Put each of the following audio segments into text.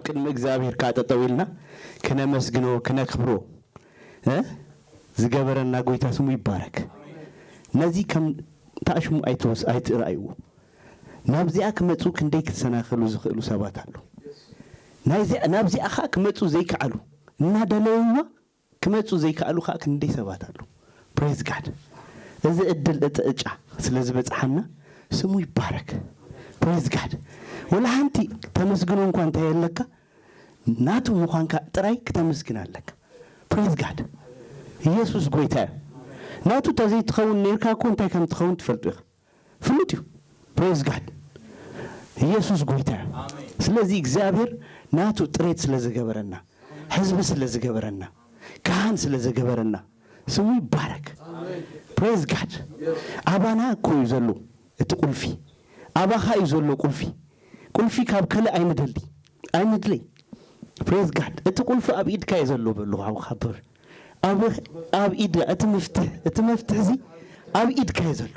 ቅድመ እግዚአብሔር ካጠጠውልና ከነመስግኖ ከነክብሮ ዝገበረና ጎይታ ስሙ ይባረክ ነዚህ ከም ታሽሙ አይቶስ አይትራዩ ናብዚያ ከመጹ ክንደይ ከተሰናኸሉ ዝኽሉ ሰባት አሉ ናብዚያ አኻ ከመጹ ዘይካሉ እና ደለውማ ከመጹ ዘይካሉ ኻ ክንደይ ሰባት አሉ praise god እዚ እድል እጥጫ ስለዚህ በጻሐና ስሙ ይባረክ praise god ወላ አንተ ተመስግኖ እንኳን ታየለካ ናቱ እንኳን ጥራይ ከተመስግናለክ praise god ኢየሱስ ጎይታ ናቱ ተዘይ ትኸውን ነርካ ኮንታይ ከም ትኸውን ትፈልጡ ፍሉጥዩ praise god ኢየሱስ ጎይታ ስለዚህ እግዚአብሔር ናቱ ጥሬት ስለዘገበረና ህዝብ ስለዘገበረና ካህን ስለዘገበረና ስሙ ይባረክ praise god አባና እኮ ይዘሉ እትቁልፊ አባኻ ይዘሉ ቁልፊ ካብ ከለ አይንድልይ praise god እትቁልፊ አብኢድ ካይ ዘሎ በሉ አው ኸበር አብኢድ እትመፍትህ ዚ አብኢድ ካይ ዘሎ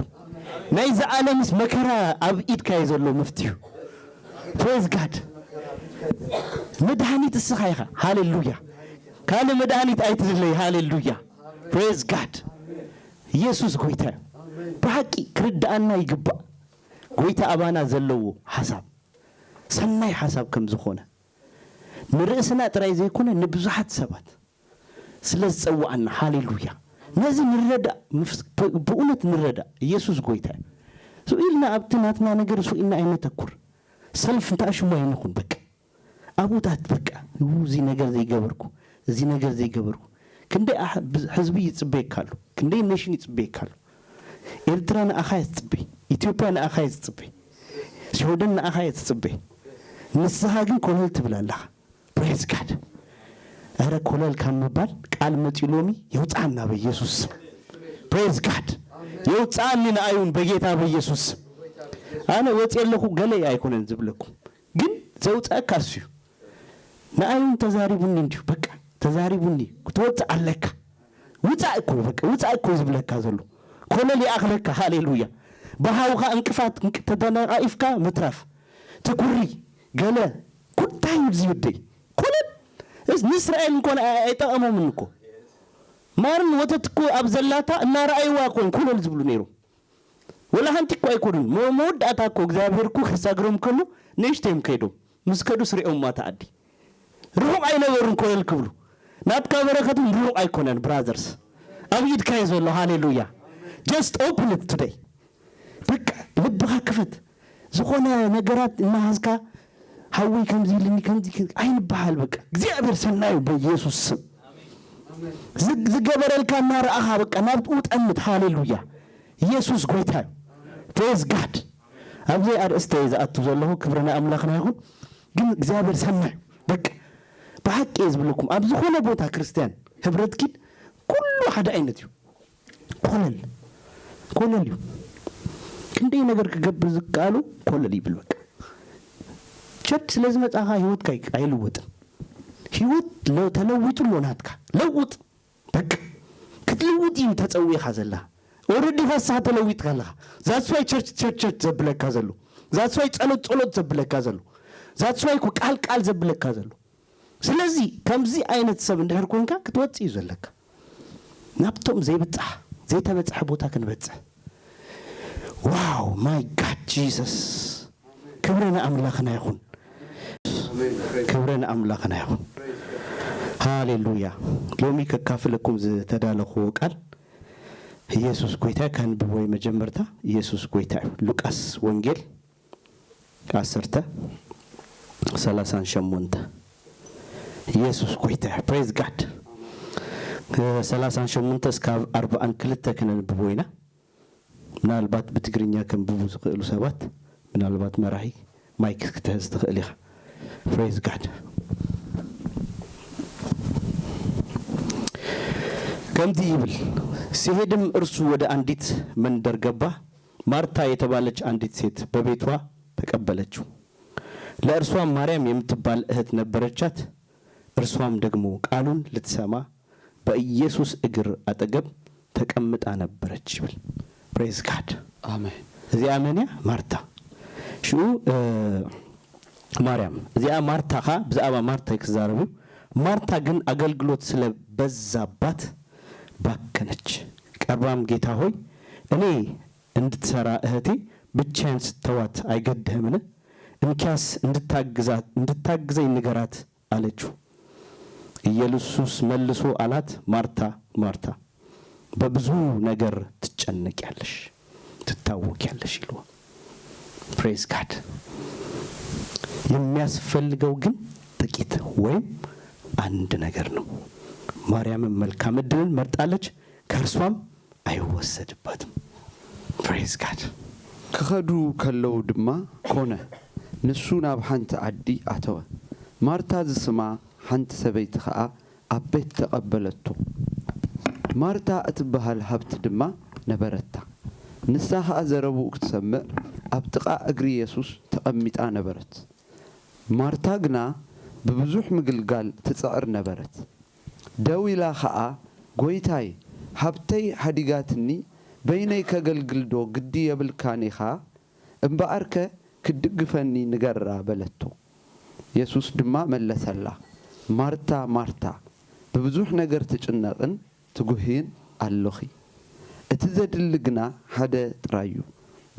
ናይ ዘዓለምስ መከራ አብኢድ ካይ ዘሎ መፍትሁ praise god መድኃኒት እስኻይኻ ሃሌሉያ ካለ መድኃኒት አይትዝለይ ሃሌሉያ praise god ኢየሱስ ጎይታ በሐቂ ክርዳአና ይግባ ጎይታ አባና ዘለዎ ሐሳብ ሰናይ ሐሳብ ከም ዝኾነ ንርእስና ጥራይ ዘይኮነ ንብዙሓት ሰባት ስለዝጸዋዕና ሃሌሉያ ነዚ ንረዳ በእውነት ንረዳ ኢየሱስ ጎይታ ሱኢልና አብትናትና ነገር ሱኢልና አይነተኩር ሰልፍ እንታሽሙ አይነኩን በቃ አቡታት በቃ እዚ ነገር ዘይገበርኩ ክንደይ ህዝቢ ይጽበይካሉ ክንደይ ኔሽን ይጽበይካሉ ኤርትራና አኻይ ይጽበይ ኢትዮጵያና አኻይ ይጽበይ ሱዳንና አኻይ ይጽበይ ንስሐ ግን ኮለል ትብላላህ praise god አረ ኮለል ካምባል ቃል መጥሎሚ ይውጣና በኢየሱስ praise god ይውጣልና አይሁን በጌታ በኢየሱስ አነ ወጥየለኩ ገለይ አይኮነን ዝብለኩ ግን ዘውጣካስዩ ናአይን ተዛሪቡን እንዲሁ በቃ ተዛሪቡኒ ተወጣ አለካ ውጣ እኮ ዝብለካ ዘሎ ኮለል ያخለካ ሃሌሉያ በሃውኻ እንቅፋት ተደናቃይፍካ መትራፍ ተኩሪ ገለ ኩታይ ዝብደይ ኮለል እስራኤል እንኳን አይጣቀሙም እንኮ ማርን ወተትኮ አብዘላታ እና ራእይዋ ኮለል ዝብሉ ነይሩ ወላ አንቲኮ አይኮዱን ሞወዳታኮ እግዚአብሔርኩ ከሳግሮም ከሉ ነሽተም ከይዶ መስከዱ ስሪኦም ማታአዲ ሩቅ አይነበሩን ኮለል ክብሉ ናትካ በረከቱን ሩቅ አይኮነን ብራዘርስ አብይድ ካይዘሎ ሃሌሉያ just open it today በቃ ልብኻ ክፈት ዝኾነ ነገራት እናሃዝካ ሐዊ ከምዚ አይንባሃል በቃ እግዚአብሔር ሰናዩ በኢየሱስ ስም ዝገበረልካ ማራኻ በቃ ናብጡ ጠምት ሃሌሉያ ኢየሱስ ጎይታ praise god አብዚ አርእስተ ይዛአቱ ዘለዎ ክብረና አምላኽና ይሁን ግን እግዚአብሔር ሰናዩ በቃ በሐቅ ይዝብልኩም አብዚ ሆነ ቦታ ክርስቲያን ህብረት ኪድ ኩሉ ሓደ አይነት እዩ ኮለል እዩ ክንደይ ነገር ከገብር ዝቃሉ ኮለል ይብል በቃ ቸት ስለዚህ መጻኻ ህይወት ካይ አይልወጥ ህይወት ተለውጡ ሎናትካ ለውጥ በቃ ክትለውጥ ተጸውይኻ ዘላ ኦሬዲ ፈሳህ ተለውጥ ካለኻ ዛስዋይ ቸርች ዘብለካ ዘሎ ዛስዋይ ጸሎት ዘብለካ ዘሎ ዛስዋይ ቃል ዘብለካ ዘሎ ስለዚህ ከምዚ አይነት ሰብ እንደህር ኮንካ ክትወጽ ይዘለካ ናብቶም ዘይተበጽሕ ቦታ ክንበጽሕ ዋው ማይ ጋድ ጂሰስ ክብረና አምላኽና ይሁን ክብረና አምላኽና ይሁን ሃሌሉያ ሎሚ ከካፍለኩም ዝተዳለኹ ቃል ኢየሱስ ጎይታ ካንብቦይ መጀመርታ ኢየሱስ ጎይታ ሉቃስ ወንጌል 10:38 ኢየሱስ ጎይታ praise god 38 እስከ 42 ከነብቦይና ምናልባት በትግርኛ ከንብቡ ዝኽእሉ ሰባት ምናልባት መራሂ ማይክ ክትህዝ ትኽእል ኢኻ praise god ከምዚ ይብል ሲሄድም እርሱ ወደ አንዲት መንደር ገባ ማርታ የተባለች አንዲት ሴት በቤቷ ተቀበለችው ለእርሷም ማርያም የምትባል እህት ነበረቻት እርሷም ደግሞ ቃሉን ልትሰማ በኢየሱስ እግር አጠገብ ተቀምጣ ነበረች ይብል praise god አሜን እዚ አሜንያ ማርታ ሹ ማርያም እዚያ ማርታኻ ብዛዕባ ማርታ ይክዛረቡ ማርታ ግን አገልግሎት ስለበዛባት ባከነች ቀርባም ጌታ ሆይ እኔ እንድትሰራ እህቴ ብቻዬን ስተዋት አይገድህምን እንኪያስ እንድታግዘኝ ንገራት አለችው ኢየሱስ መልሶ አላት ማርታ ማርታ በብዙ ነገር ትጨነቂያለሽ ትታወቂያለሽ ይሏል praise god የሚያስፈልገው ግን ጥቂት ወይም አንድ ነገር ነው ማርያም መልካም ዕድልን መርጣለች ከርሷም አይወሰድባትም praise god ከኸዱ ከለው ድማ ኮነ ንሱ ናብ ሓንቲ ዓዲ ኣተወ ማርታ ዝስማ ሓንቲ ሰበይቲ ኸኣ ኣብ ቤት ተቐበለቶ ማርታ እትበሃል ሃብቲ ድማ ነበረታ ንሳ ኸኣ ዘረቡኡ ክትሰምዕ ኣብ ጥቓ እግሪ ኢየሱስ ተቐሚጣ ነበረት ማርታ ግና ብብዙሕ ምግልጋል ትጽዕር ነበረት ደው ኢላ ኸኣ ጐይታይ ሃብተይ ሓዲጋትኒ በይነይ ከገልግልዶ ግዲ የብልካኒ ኻ እምበኣርከ ክድግፈኒ ንገራ በለቶ ኢየሱስ ድማ መለሰላ ማርታ ማርታ በብዙሕ ነገር ትጭነቕን ትጉህይን ኣለኺ እቲ ዘድሊ ግና ሓደ ጥራዩ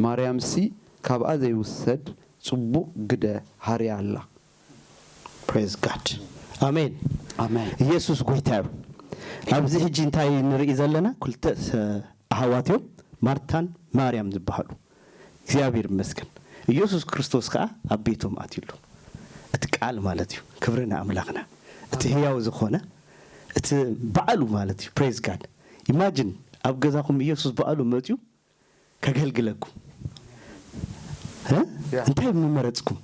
ማርያም ሲ ካብኣ ዘይውሰድ ጽቡቕ ግደ ሃርያ ኣላ praise god amen amen ኢየሱስ ጐይታዩ ኣብዚ ሕጂ እንታይ ንርኢ ዘለና ኩልተ ኣሕዋትዮም ማርታን ማርያም ዝበሃሉ እግዚአብሔር ይመስገን ኢየሱስ ክርስቶስ ከዓ ኣብ ቤቶም ኣትይሉ እቲ ቃል ማለት እዩ ክብርና አምላኽና እቲ ህያው ዝኾነ እቲ በዓሉ ማለት እዩ praise god imagine ኣብ ገዛኹም ኢየሱስ በዓሉ መጥዩ ከገልግለኩም እንታይ ምመረጽኩም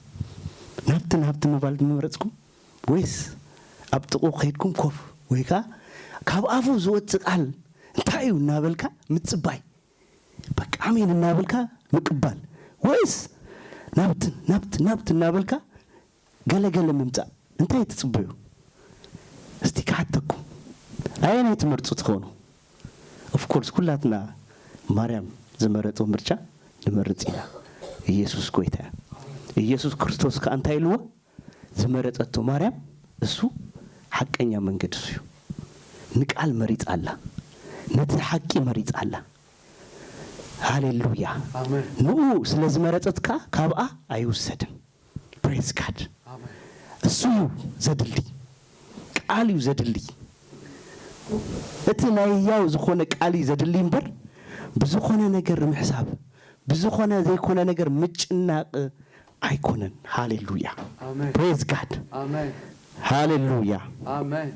ናብትን መባል ምመረጽኩም ወይስ ኣብ ጥቑ ኸይድኩም ኮፍ ወይካ ካብ አፉ ዝወጽእ ቃል እንታይ እናበልካ ምጽባይ በቃ አሜን እናበልካ ምቅባል ወይስ ናብት እናበልካ ገለገለ ምምጻእ እንታይ ትጽበዩ እስቲ ካተኩም አይኔ ትመርጹ ትሆኑ of course ኩላትና ማርያም ዘመረጠው ምርጫ ንመርጽያ ኢየሱስ ጐይታ ኢየሱስ ክርስቶስ ከአንተ ይልዎ ዘመረጠቶ ማርያም እሱ ሐቀኛ መንገድ እሱ ንቃል መሪጽ አላ ነቲ ሐቂ መሪጽ አላ ሃሌሉያ አሜን ኑ ስለዚህ መረጠትካ ካብአ አይወሰድም praise god አሜን እሱ ዘድሊ ቃል ዘድሊ እቲ ናይያው ዝኾነ ቃል ዘድሊ እምበር ብዙኾነ ነገር ምሕሳብ ብዙኾነ ዘይኮነ ነገር ምጭናቅ አይኮነን ሃሌሉያ አሜን praise god አሜን ሃሌሉያ አሜን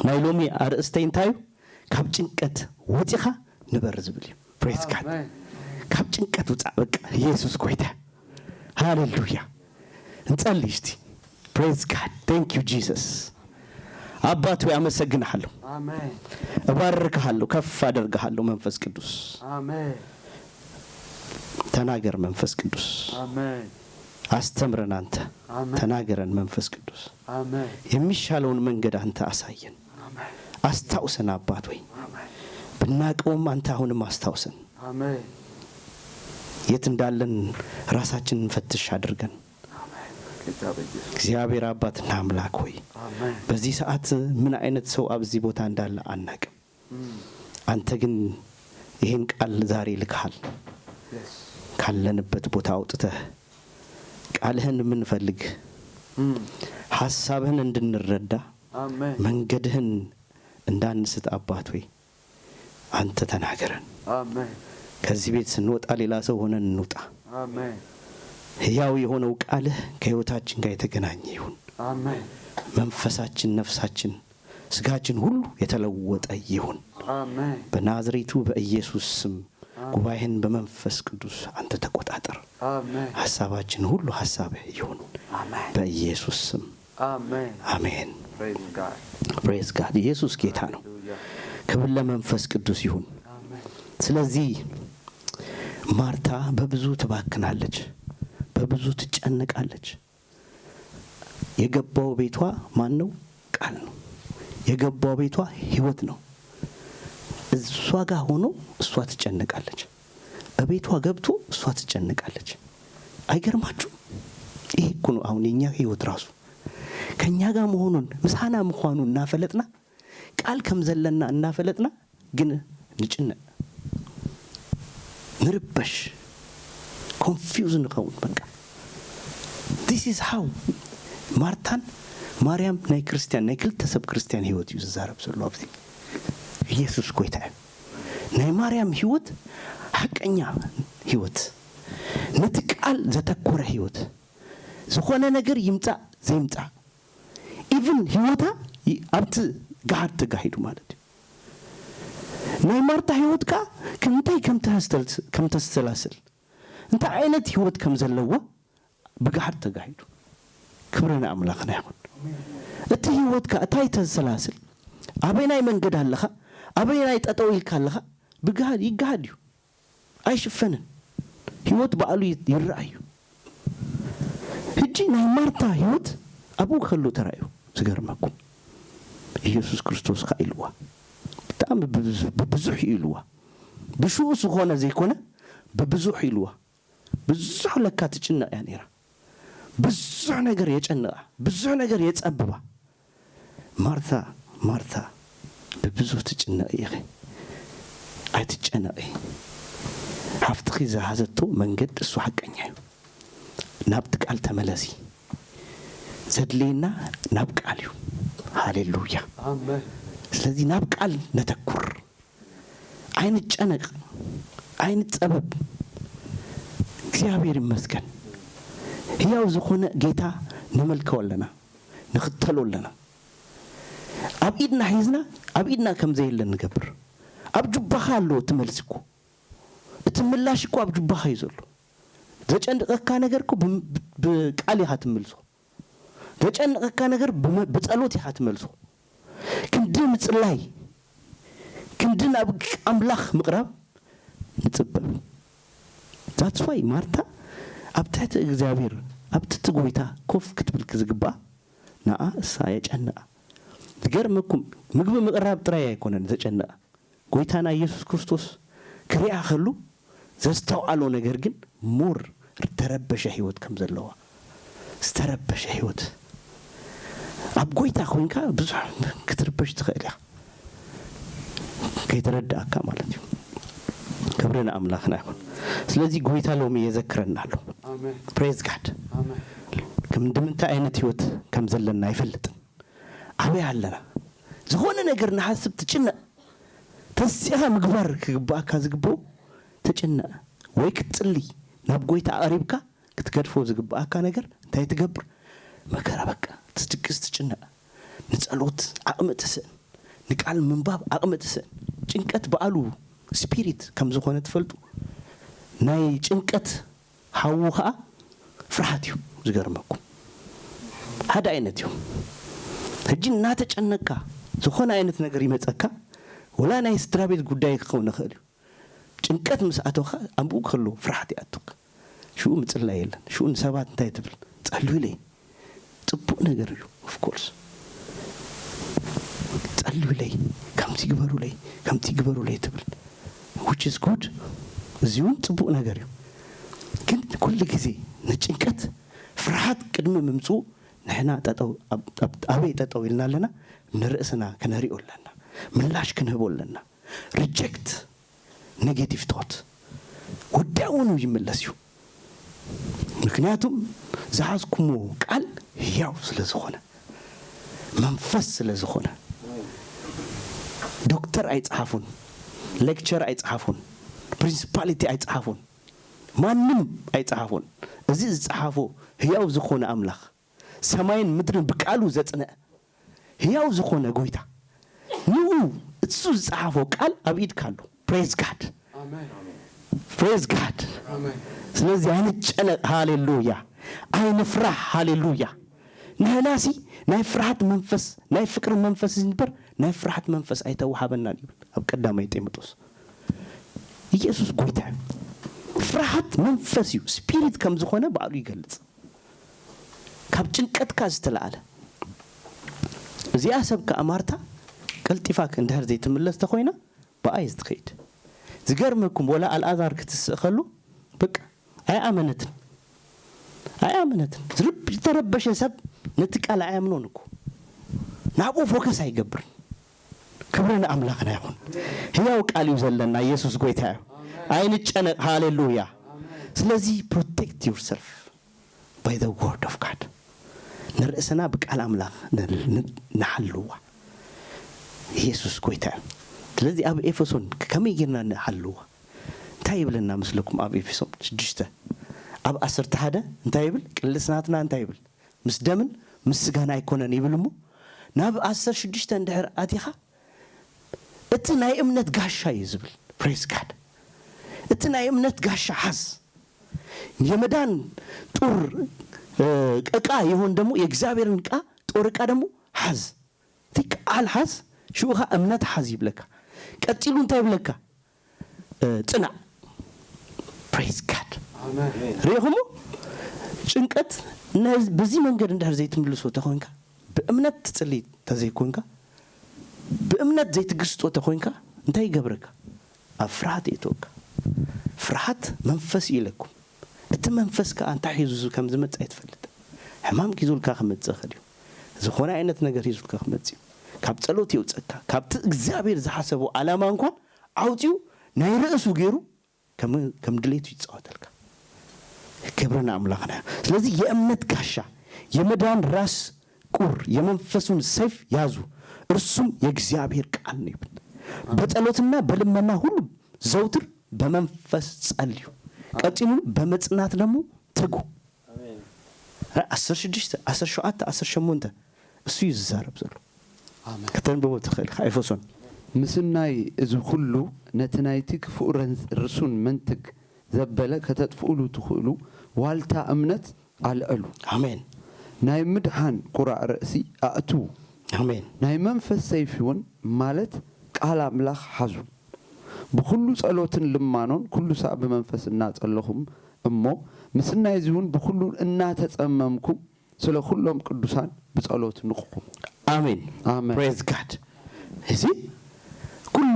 ናይሎሚ አርእስተይ እንታይ ካብ ጭንቀት ወጪኻ ንበር ዝብል እዩ praise god አሜን ካብ ጭንቀት ውጣ በቃ ኢየሱስ ጐይታ ሃሌሉያ እንጸልይ እስቲ praise god thank you jesus አባት ሆይ አመሰግንሃለሁ አሜን እባርክሃለሁ ከፍ አደርግሃለሁ መንፈስ ቅዱስ አሜን ተናገር መንፈስ ቅዱስ አሜን አስተምረን አንተ አሜን ተናገረን መንፈስ ቅዱስ አሜን የሚሻለውን መንገድ አንተ አሳየን አሜን አስታውሰን አባት ሆይ አሜን ብናቀውም አንተ አሁንም አስታውሰን አሜን የት እንዳለን ራሳችንን ፈትሽ አድርገን እግዚአብሔር አባትና አምላክ ሆይ አሜን በዚህ ሰዓት ምን አይነት ሰው አብዚህ ቦታ እንዳለ አናቅም አንተ ግን ይሄን ቃል ዛሬ ልከሃል ካለንበት ቦታ አውጥተህ ቃልህን ምን ፈልግ ሐሳብህን እንድንረዳ አሜን መንገድህን እንዳንስት አባት ሆይ አንተ ተናገረን አሜን ከዚህ ቤት ስንወጣ ሌላ ሰው ሆነን እንውጣ አሜን ሕያው የሆነው ቃልህ ከሕይወታችን ጋር የተገናኘ ይሁን አሜን መንፈሳችን ነፍሳችን ስጋችን ሁሉ የተለወጠ ይሁን አሜን በናዝሬቱ በኢየሱስ ስም ጉባኤን በመንፈስ ቅዱስ አንተ ተቆጣጠር አሜን ሐሳባችን ሁሉ ሐሳብህ ይሁን አሜን በኢየሱስ ስም አሜን አሜን praise god praise god ኢየሱስ ጌታ ነው ክብር ለመንፈስ ቅዱስ ይሁን አሜን ስለዚህ ማርታ በብዙ ትባክናለች በብዙ ትጨነቃለች የገባው ቤቷ ማን ነው ቃል ነው የገባው ቤቷ ህይወት ነው እሷ ጋር ሆኖ እሷ ትጨነቃለች እቤቷ ገብቶ እሷ ትጨነቃለች አይገርማችሁ ይሄ እኮ ነው አሁን የኛ ህይወት ራሱ ከኛ ጋር መሆኑን ምሳና መሆኑን እናፈለጥና ቃል ከምዘለና እናፈለጥና ግን ንጭነ ንርበሽ ኮንፊውዝን ከውን በቃ this is how ማርታን ማርያም ናይ ክርስቲያን ናይ ክልተ ሰብ ክርስቲያን ህይወት እዩ ዝዛረብ ዘሎ ኣብቲ ኢየሱስ ጎይታ ናይ ማርያም ህይወት ሐቀኛ ህይወት ነቲ ቃል ዘተኮረ ህይወት ዝኾነ ነገር ይምጣ ዘይምጣ ኢቭን ህይወታ ኣብቲ ጋር ተጋሂዱ ማለት ናይ ማርታ ህይወት ካ ከምታይ ከምተስተላስል እንታ አይነት ህይወት ከምዘለዎ በጋር ተጋሂዱ ክብረና አምላክና ይሁን እቲ ህይወት ካ እንታይ ተሰላስል አበይናይ መንገድ አለኻ አበይናይ ጠጠው ይልካለኻ በጋር ይጋሃድዩ አይሽፈነን ህይወት በአሉ ይራዩ ህጂ ናይ ማርታ ህይወት አቡ ከሉ ተራዩ ዝገርመኩም ኢየሱስ ክርስቶስ ኻይልዋ በጣም በብዙሕ ይልዋ ብሹስ ሆነ ዘይኮነ በብዙሕ ይልዋ ብዙሕ ለካ ትጭና ያኔራ ብዙሕ ነገር የጨነቃ ብዙሕ ነገር የጸብባ ማርታ ማርታ በብዙሕ ትጭና ይኸ አይትጨነቂ ሀፍትኺ ዘሃዘቶ መንገድ እሱ ሐቀኛ እዩ ናብት ቃል ተመለሲ ዘድሌና ናብ ቃል እዩ ሃሌሉያ አሜን ስለዚህ ናብ ቃል ነተኩር አይን ጨነቅ አይን ጸበብ እግዚአብሔር ይመስገን ሕያው ዝኾነ ጌታ ንመልከወለና ንኽተሎለና አብኢድና ሒዝና አብኢድና ከምዘይለን ንገብር አብጁባኻ አሎ ትመልስኩ እትምላሽኩ አብጁባኻ ይዘሉ ዘጨንቀካ ነገርኩ በቃል ይሃ ትመልሶ ዘጨንቀካ ነገር በጸሎት ይሃ ትመልሶ ክንድን ጽላይ ክንድን አምላኽ ምቅራብ ንጽበብ that's why ማርታ አብታተ እግዚአብሔር አብትት ጎይታ ኮፍ ክትብል ክዝግባ ናአ ሳየ ጨነቃ ዝገርመኩም ምግብ ምቅራብ ጥራይ አይኮነን ዘጨነቃ ጎይታና ኢየሱስ ክርስቶስ ክሪያ ኸሉ ዘስተውዓሎ ነገር ግን ሞር ተረበሸ ህይወት ከምዘለዋ ስተረበሸ ህይወት አብ ጎይታ ኮይንካ ብዙ ክትርበሽ ትኸልያ ከይተረዳካ ማለት ነው ክብረና አምላክና ይሁን ስለዚህ ጎይታ ሎሚ የዘክረናል አሜን ፕሬዝ ጋድ አሜን ከምንድምንታ አይነት ህይወት ከምዘለና አይፈልጥን አበይ አለና ዝኾነ ነገር ናሐስብ ትጭነ ተስያ ምግባር ክግባካ ዝግቦ ትጭነ ወይ ክትጽሊ ናብ ጎይታ አሪብካ ክትገድፎ ዝግባካ ነገር እንታይ ትገብር መከራ በቃ ትድቅስ ትጭነ ንጸሎት አቅመጥሰን ንቃል መንባብ አቅመጥሰን ጭንቀት በአሉ ስፒሪት ከም ዝኾነ ትፈልጡ ናይ ጭንቀት ሃውኻ ፍርሃትዩ ዝገርመኩም ሓደ አይነት እዩ ህጂ እናተጨነካ ዝኾነ አይነት ነገር ይመጸካ ወላ ናይ ስትራቤት ጉዳይ ክኸውን ይኽእል እዩ ጭንቀት መስአቶኻ አምቡ ከሎ ፍርሃት ያጥቅ ሹ ምጽላ የለን ሹ ሰባት እንታይ ትብል ጸልዩ ለይ ጽቡቅ ነገር እዩ ኦፍ ኮርስ ጸልዩ ለይ ከምቲ ግበሩ ለይ ትብል which is good እዚሁን ጽቡቅ ነገር እዩ ግን ኩሉ ጊዜ ንጭንቀት ፍርሃት ቅድም ምምጹ ንሕና ጠጠው አበይ ጠጠው ይልናለና ንርእስና ከነሪኦለና ምላሽ ክንህቦለና ሪጀክት ኔጌቲቭ ቶት ወዲያውኑ ይመለስዩ ምክንያቱም ዘሐዝኩሞ ቃል ሕያው ስለዝኾነ መንፈስ ስለዝኾነ ዶክተር አይጻፉን ሌክቸር አይጻፉን ፕሪንሲፓሊቲ አይጻፉን ማንም አይጻፉን እዚ ዝጻፉ ሕያው ዝኾነ አምላኽ ሰማይን ምድርን በቃሉ ዘጽነ ሕያው ዝኾነ ጎይታ ንኡ እሱ ዝጻፉ ቃል አብኢድ ካሉ ፕሬዝ ጋድ አሜን ፕሬዝ ጋድ አሜን ስለዚህ አይንጨነቅ ሃሌሉያ አይንፍራህ ሃሌሉያ ነህናሲ ናይ ፍርሃት መንፈስ ናይ ፍቅር መንፈስ ዝንበር ናይ ፍርሃት መንፈስ አይተዋሃበና ይብል አብ ቀዳማይ ጢሞቴዎስ ኢየሱስ ጎይታ ፍርሃት መንፈስ እዩ ስፒሪት ከም ዝኾነ በአሉ ይገልጽ ካብ ጭንቀትካ ዝተላአለ እዚያ ሰብካ አማርታ ቀልጢፋክ እንደህር ዘይትምለስ ተኾይና በአይዝ ትኸይድ ዝገርመኩም ወላ አልአዛር ክትስእኸሉ በቃ አይ አመነትን أيامنت تربش سب نتقال أيامنونكو نابو فوكس هيقبر كبرنا أملاكنا يكون هي وقال يوزلنا يسوع قويته أين تشنق هاليلويا سلازي protect yourself by the word of God نرأسنا بقال أملاك نحلوه يسوع قويته سلازي أب إفسون كم يجينا نحلوه تايب لنا مثلكم أب إفسون جشته أب أسرت هذا نتايبل كل سناتنا نتايبل مس دمن مس جانا يكونن يبلمو ناب أسر شدشت ندهر أديها اتنا يمنت قاشا يزبل praise God اتنا يمنت قاشا حز يمدان طور اقا يهون دمو يغزابيرن اقا طور اقا دمو حز تيك قال حز شوها امنت حز يبلك قتيلو انت يبلك ጽና praise God ريهمو ጭንቀት በዚህ መንገድ እንዳር ዘይት ምልሶ ተኾንካ በእምነት ትጽልይ ተዘይኮንካ በእምነት ዘይት ግስጦ ተኾንካ እንታይ ይገብረካ አፍራት ይቶካ ፍርሃት መንፈስ ይለኩም እቲ መንፈስ ከአንተ ሒዙ ከም ዝመጽ አይትፈልጥ ሕማም ኪዙልካ ከመጽኸል ዝኾነ አይነት ነገር ይዙልካ ከመጽ ካብ ጸሎት ይውጸካ ካብ እግዚአብሔር ዘሐሰቡ ዓላማ እንኳን አውጪው ናይ ርእሱ ገይሩ ከም ድሌቱ ይጻወተልካ كبرنا أملاكنا ስለዚህ የእምነት ጋሻ የመዳን ራስ ቁር የመንፈሱን ሰይፍ ያዙ እርሱም የእግዚአብሔር ቃል ነው በጸሎትና በልመና ሁሉ ዘውትር በመንፈስ ጸልዩ ቀጥሉ በመጽናት ደግሞ ትጉ አሜን 16 17 18 እሱ ይዛረብ ዘሎ አሜን ከተንበው ተخيل ኤፌሶን ምስናይ እዚ ሁሉ ነትናይቲ ክፉረን ርሱን መንትግ ዘበለ ከተጥፉሉ ትخሉ ዋልታ እምነት አልአሉ አሜን ናይ ምድሃን ቁራዕ ርእሲ አእቱ አሜን ናይ መንፈስ ሰይፊውን ማለት ቃል አምላክ ሐዙ በሁሉ ጸሎትን ልማኖን ሁሉ ሰዓት በመንፈስና ጸለኹም እሞ ምስናይ ዚሁን በሁሉ እና ተጸመምኩ ስለ ሁሉም ቅዱሳን በጸሎት ንቁ አሜን አሜን praise God እዚ ሁሉ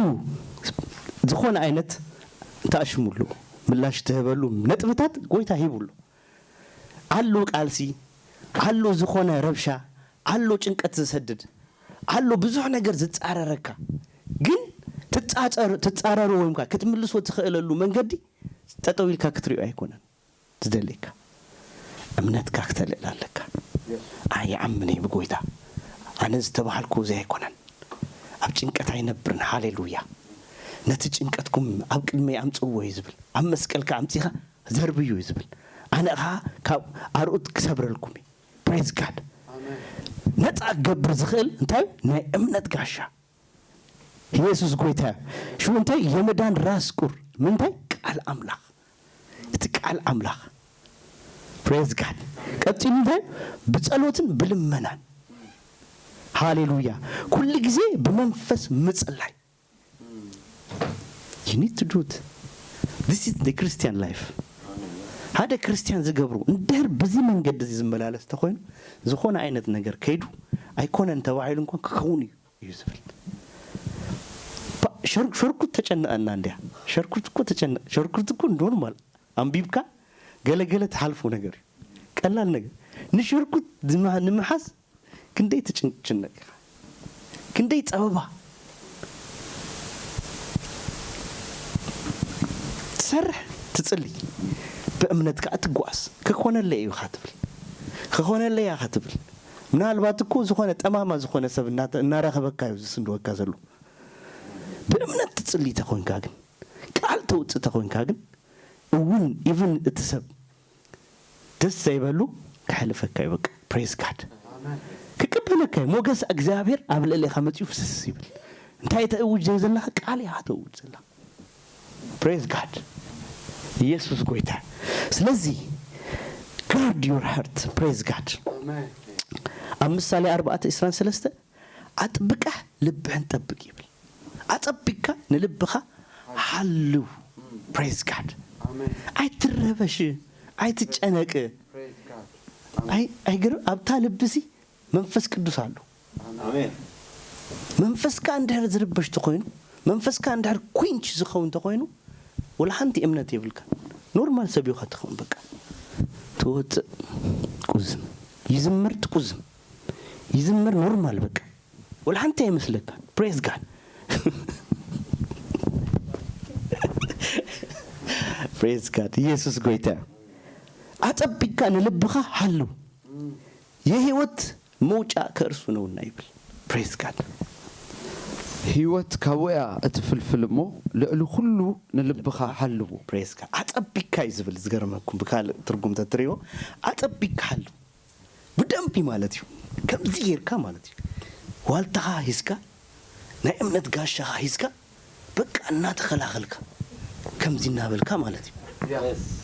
ዝኾነ አይነት ታሽሙሉ ምላሽ ተበሉ ነጥብታት ጎይታ ሂቡሉ አሉ ቃልሲ አሉ ዝኾነ ረብሻ አሉ ጭንቀት ዘሰድድ አሉ ብዙ ነገር ዝጻረረካ ግን ትጻረሩ ወይምካ ክትምልሶ ትخእለሉ መንገዲ ተጠዊልካ ክትሪኡ አይኮነን ዝደልካ እምነትካ ከተለላለካ አይ አምኔ በጎይታ አነዝ ተባልኩ ዘይ አይኮነን አብ ጭንቀት አይነብርን ሃሌሉያ ነቲ ጭንቀትኩም አብ ቅድሜ አምጽዎ ይዝብል አብ መስቀልካ አምጽኻ ዘርብዩ ይዝብል አነኻ ካብ አርኡት ክሰብረልኩም praise God አሜን ነጣ ገብር ዝኽእል እንታይ ናይ እምነት ጋሻ ኢየሱስ ጎይታ ሹ እንታይ የመዳን ራስ ቁር ምንታይ ቃል አምላክ እቲ ቃል አምላክ praise God ቀጥሉ እንታይ በጸሎትን ብልመናን ሃሌሉያ ኩል ጊዜ በመንፈስ ምጽላይ you need to do it this is the Christian life هذا ክርስቲያን ዝገብሩ እንደር በዚህ መንገድ ዝመላለስ ተኾይኑ ዝኾነ አይነት ነገር ከይዱ አይኮነን ተባይሉ እንኳን ከከውን ይዝብል ሸርኩት ተጨነቀና እንዲያ ሸርኩት እኮ ኖርማል አንቢብካ ገለገለ ተሐልፉ ነገር ቀላል ነገር ንሸርኩት ንምሐስ ክንደይ ተጨነቀ ክንደይ ጸበባ سرح تتصلي بأمنتك أتقواس كخونا اللي يخاطبل كخونا اللي يخاطبل من هالباتكو زخونة تماما زخونة سبنات النار خبكا يوزسندو كازلو بأمنت تتصلي تخون كاغن قال توت تخون كاغن وين even اتسب تسيبلو كحلفك يبقى praise God كقبلك موجس اغزابير ابل اللي خمتيو فسسيبل انتي تاوج زلها قال يا توج زلها praise God ኢየሱስ ጎይታ ስለዚህ guard your heart praise God አሜን አምሳሌ 4:23 አጥብቀህ ልብህን ጠብቅ ይብል አጥብቀ ንልብኻ ሐሉ praise God አሜን አይትረበሽ አይትጨነቅ praise God አይግር አብታ ልብሲ መንፈስ ቅዱስ አሉ አሜን መንፈስ ካንደር ዝርበሽ ተኮይኑ መንፈስ ካንደር ኩንች ዝኸውን ተኮይኑ ولا حنتي امنت يبلك نورمال سبيو خاتخون بقى توت قزم يزمر تقزم يزمر نورمال بك ولا أنت يمسلك praise God praise God يسوع قويته أتبقى كان لبخه حلو يهوت موجة كرسونه النايبل praise God هيوت كويا أتفلفل مو لألو كله نلبخه حلو praise God أتبقى كايزبل زجرمكم بكال ترجم تتريو أتبقى حلو بدم بمالتيو كم زير كمالتيو والتها هيسكا نعم نتقاشها هيسكا بقى النات خلاخلك كم زي نابل كمالتيو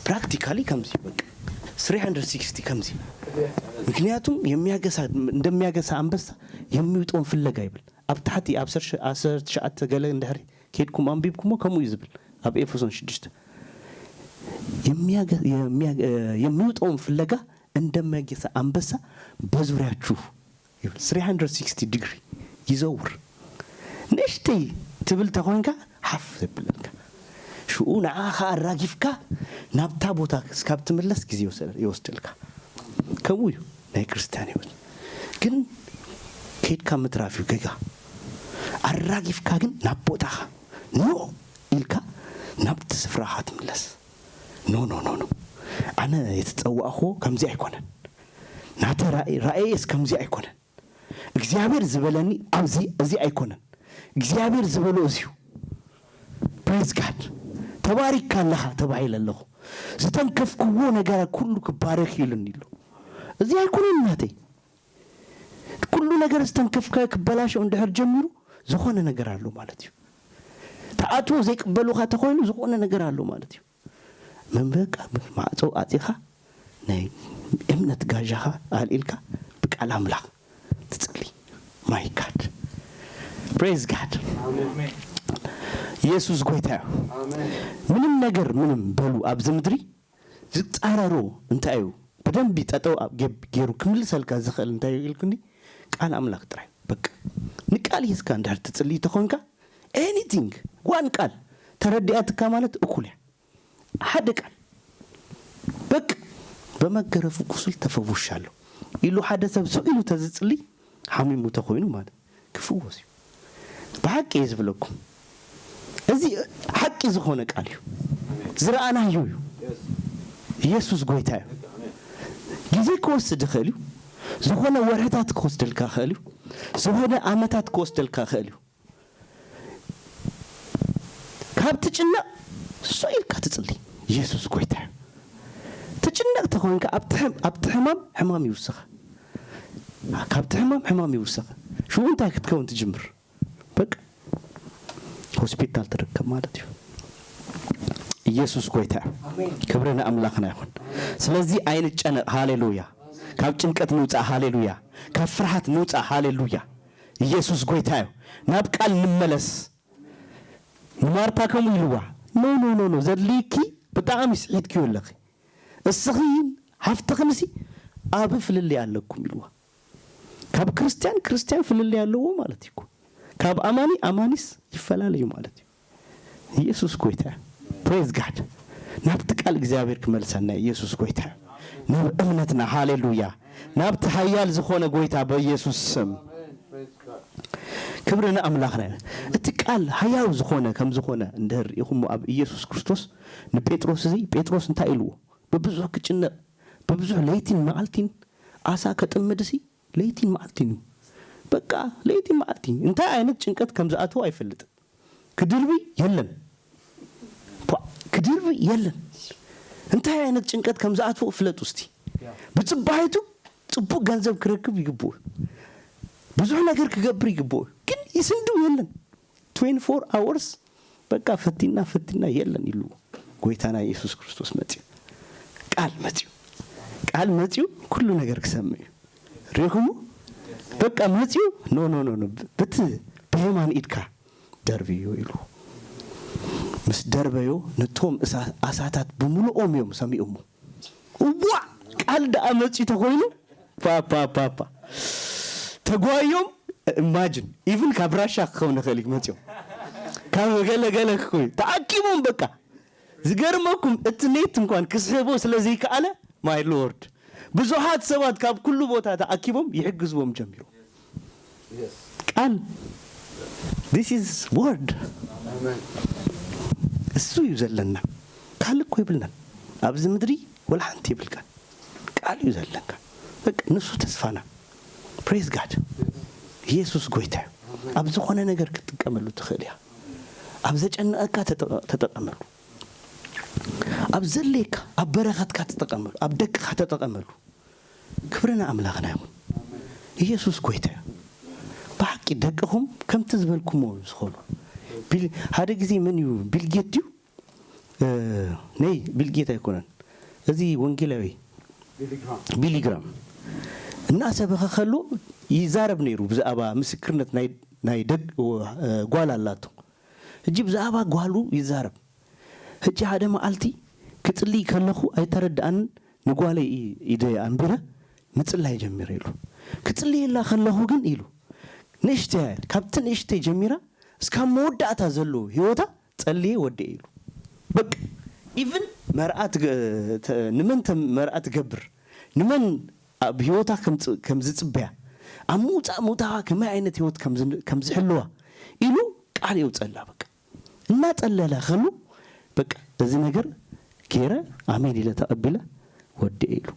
practically كم زي بقى 360 كم زي ምክንያቱም እንደሚያገሳ አንበሳ የሚውጠውን ፍለጋ ይብል አብታቲ አብሰር ሻአት ገለ እንደህሪ ከድኩም አንቢብኩም ከሙ ይዝብል አብ ኤፌሶን 6 የሚውጠውን ፍለጋ እንደሚያገሳ አንበሳ በዙሪያችሁ ይብል 360 ዲግሪ ይዘውር ነሽቲ ትብል ተኾንካ ሐፍ ትብልካ شؤون عاخ الراجفكا نبتا بوتا سكابت ملس كزي يوصلك كمويو ناي كريستياني كن كيد كام ترافيو كيكا الراجفكا كن نبوتا نو إلكا نبت سفراحات ملس نو نو نو نو أنا يتتسوى أخو كمزي أيكونن ناتا رأيس كمزي أيكونن እግዚአብሔር ዝበለኒ ኣብዚ أيكونن እግዚአብሔር ዝበሎ እዚዩ praise God تبارك الله تبعيل الله ستنكف كوو نجار كله كبارك يلنيلو زي يكون الناتي كل نجار ستنكف كبلاش عند هرجميرو زخون نجار له مالتيو تعاتو زي قبلو خاتخوينو زخون نجار له مالتيو من بقى معصو اطيخا ناي امنت غاجها الالكا بقال املاح تصلي ماي جاد praise God amen ኢየሱስ ጎይታ ምንም ነገር ምንም በሉ አብዘ ምድሪ ዝጣራሮ እንታዩ በደንብ ይጣጣው ገሩ ክምል ሰልካ ዝኸል እንታዩ ይልኩኒ ቃል አምላክ ጥራይ በቃ ንቃል ይስካ እንዳር ትጽልይ ተኾንካ ኤኒቲንግ ዋን ቃል ተረዲያትካ ማለት እኩልያ ሓደ ቃል በቃ በመገረፉ ቁስል ተፈውሻለሁ ኢሉ ሓደ ሰብ ሰው ኢሉ ተዝጽልይ ሐሚሙ ተኾይኑ ማለት ክፍወስ በሐቅ ይዝብለኩም እዚህ ሐቅ ዝሆነ ቃል እዩ ዝራአና እዩ ኢየሱስ ጎይታ ጊዜ ከወስድ ኸልዩ ዝሆነ ወርህታት ከወስደልካ ኸልዩ ዝሆነ አመታት ከወስደልካ ኸልዩ ካብትጭና ሶይልካ ትጽልይ ኢየሱስ ጎይታ ትጭናቅ ተኾንካ አብትሕማም ይውስኻ ካብትሕማም ይውስኻ شو انت كتكون تجمر بق هوسبيتال تركب مالتي ኢየሱስ ጎይታ ክብርና አምላክና ይሁን ስለዚህ አይን ጨነ ሃሌሉያ ካብ ጭንቀት ንውጣ ሃሌሉያ ካብ ፍርሃት ንውጣ ሃሌሉያ ኢየሱስ ጎይታ ናብ ቃል ንመለስ ማርታ ከሙ ይልዋ ኖ ዘድሊኪ በጣም ይስዒትኪ ወለኺ እስኺን ሀፍተኽንሲ አብ ፍልል ያለኩም ይልዋ ካብ ክርስቲያን ፍልል ያለው ማለት ይኩ ካብ አማኒስ ይፈላለዩ ማለት ኢየሱስ ጎይታ praise God ናብት ቃል እግዚአብሔር ከመልሰና ኢየሱስ ጎይታ ናብ እምነትና ሃሌሉያ ናብት ኃያል ዝሆነ ጎይታ በኢየሱስ ስም ክብርና አምላክና እቲ ቃል ኃያው ዝሆነ ከም ዝሆነ እንደር ይኹም አብ ኢየሱስ ክርስቶስ ጴጥሮስ እንታይ ኢልዎ በብዙ ክጭነ በብዙ ለይቲን ማልቲን አሳ ከጥምድሲ ለይቲን ማልቲን በቃ ለይቲን ማልቲን እንታይ አይነት ጭንቀት ከም ዝአቱ አይፈልጥ ክድርቢ የለም كدير يلن انت አይነት ጭንቀት ከምዛአቱ ፍለጥ ውስቲ በጽባይቱ ጽቡ ገንዘብ ክረክብ ይግቦ ብዙ ነገር ከገብር ይግቦ ግን ይስንዱ የለን 24 hours በቃ ፈቲና የለን ይሉ ጎይታና ኢየሱስ ክርስቶስ መጥዩ ቃል መጥዩ ሁሉ ነገር ከሰማዩ ረሁሙ በቃ መጥዩ ኖ በት በየማን ኢድካ ደርቢዮ ይሉ مسدربيو نتوم أساتات بملو أميوم سميهم وا قال دا أمتي تقولينو با تقوليوم imagine even كابراشا خون خليك متيو كان قال خوي تأكيمون بكا زغرمكم اتنيت انكوان كسبو سلازي كاله ማይ ሎርድ ብዙሃት ሰባት ካብ ኩሉ ቦታ ተኣኪቦም ይሕግዝዎም ጀሚሩ ቃል this is word እሱ ይዘለና ቃል እኮ ይብልናል ኣብዚ ምድሪ ወላ ሓንቲ ይብልካል ቃል ይዘለንካ በቃ ንሱ ተስፋና praise god ኢየሱስ ጎይታ ኣብ ዝኾነ ነገር ክትቀመሉ ትኽእል ያ ኣብ ዘጨነቀካ ተጠቀመሉ ኣብ ዘለካ ኣብ በረኸትካ ተጠቀመሉ ኣብ ደቅካ ተጠቀመሉ ክብርና ኣምላኽና ይሁን ኢየሱስ ጎይታ ባቂ ደቅኹም ከምቲ ዝበልኩሞ ዝኾኑ ሓደ ግዜ ምን እዩ ቢልጌት ዲዩ ነይ ቢልጌት ኣይኮነን እዚ ወንጌላዊ ቢሊግራም እና ሰበኸ ከሎ ይዛረብ ነይሩ ብዛዕባ ምስክርነት ናይ ደግ ጓል አላቶ እጂ ብዛዕባ ጓሉ ይዛረብ እጂ ሓደ መዓልቲ ክጽልይ ከለኹ ኣይተረዳእን ንጓለይ ኢደይ አንብረ ምጽላይ ጀሚረ ኢሉ ክጽልይላ ከለኹ ግን ኢሉ ንሽተ ካብትን ንሽተ ጀሚራ እስካ መወዳእታ ዘሎ ህይወታ ጸልዬ ወደ ኢሉ በቃ ኢቭን መርአት ንመን መርአት ገብር ንመን ኣብ ህይወታ ከም ዝጽበያ አሙጣ ከመይ አይነት ህይወት ከም ዝሕልዋ ኢሉ ቃል ይውጸላ በቃ እና ጸለላ ከሉ በቃ እዚ ነገር ጌረ አሜን ኢለ ተቀበለ ወደ ኢሉ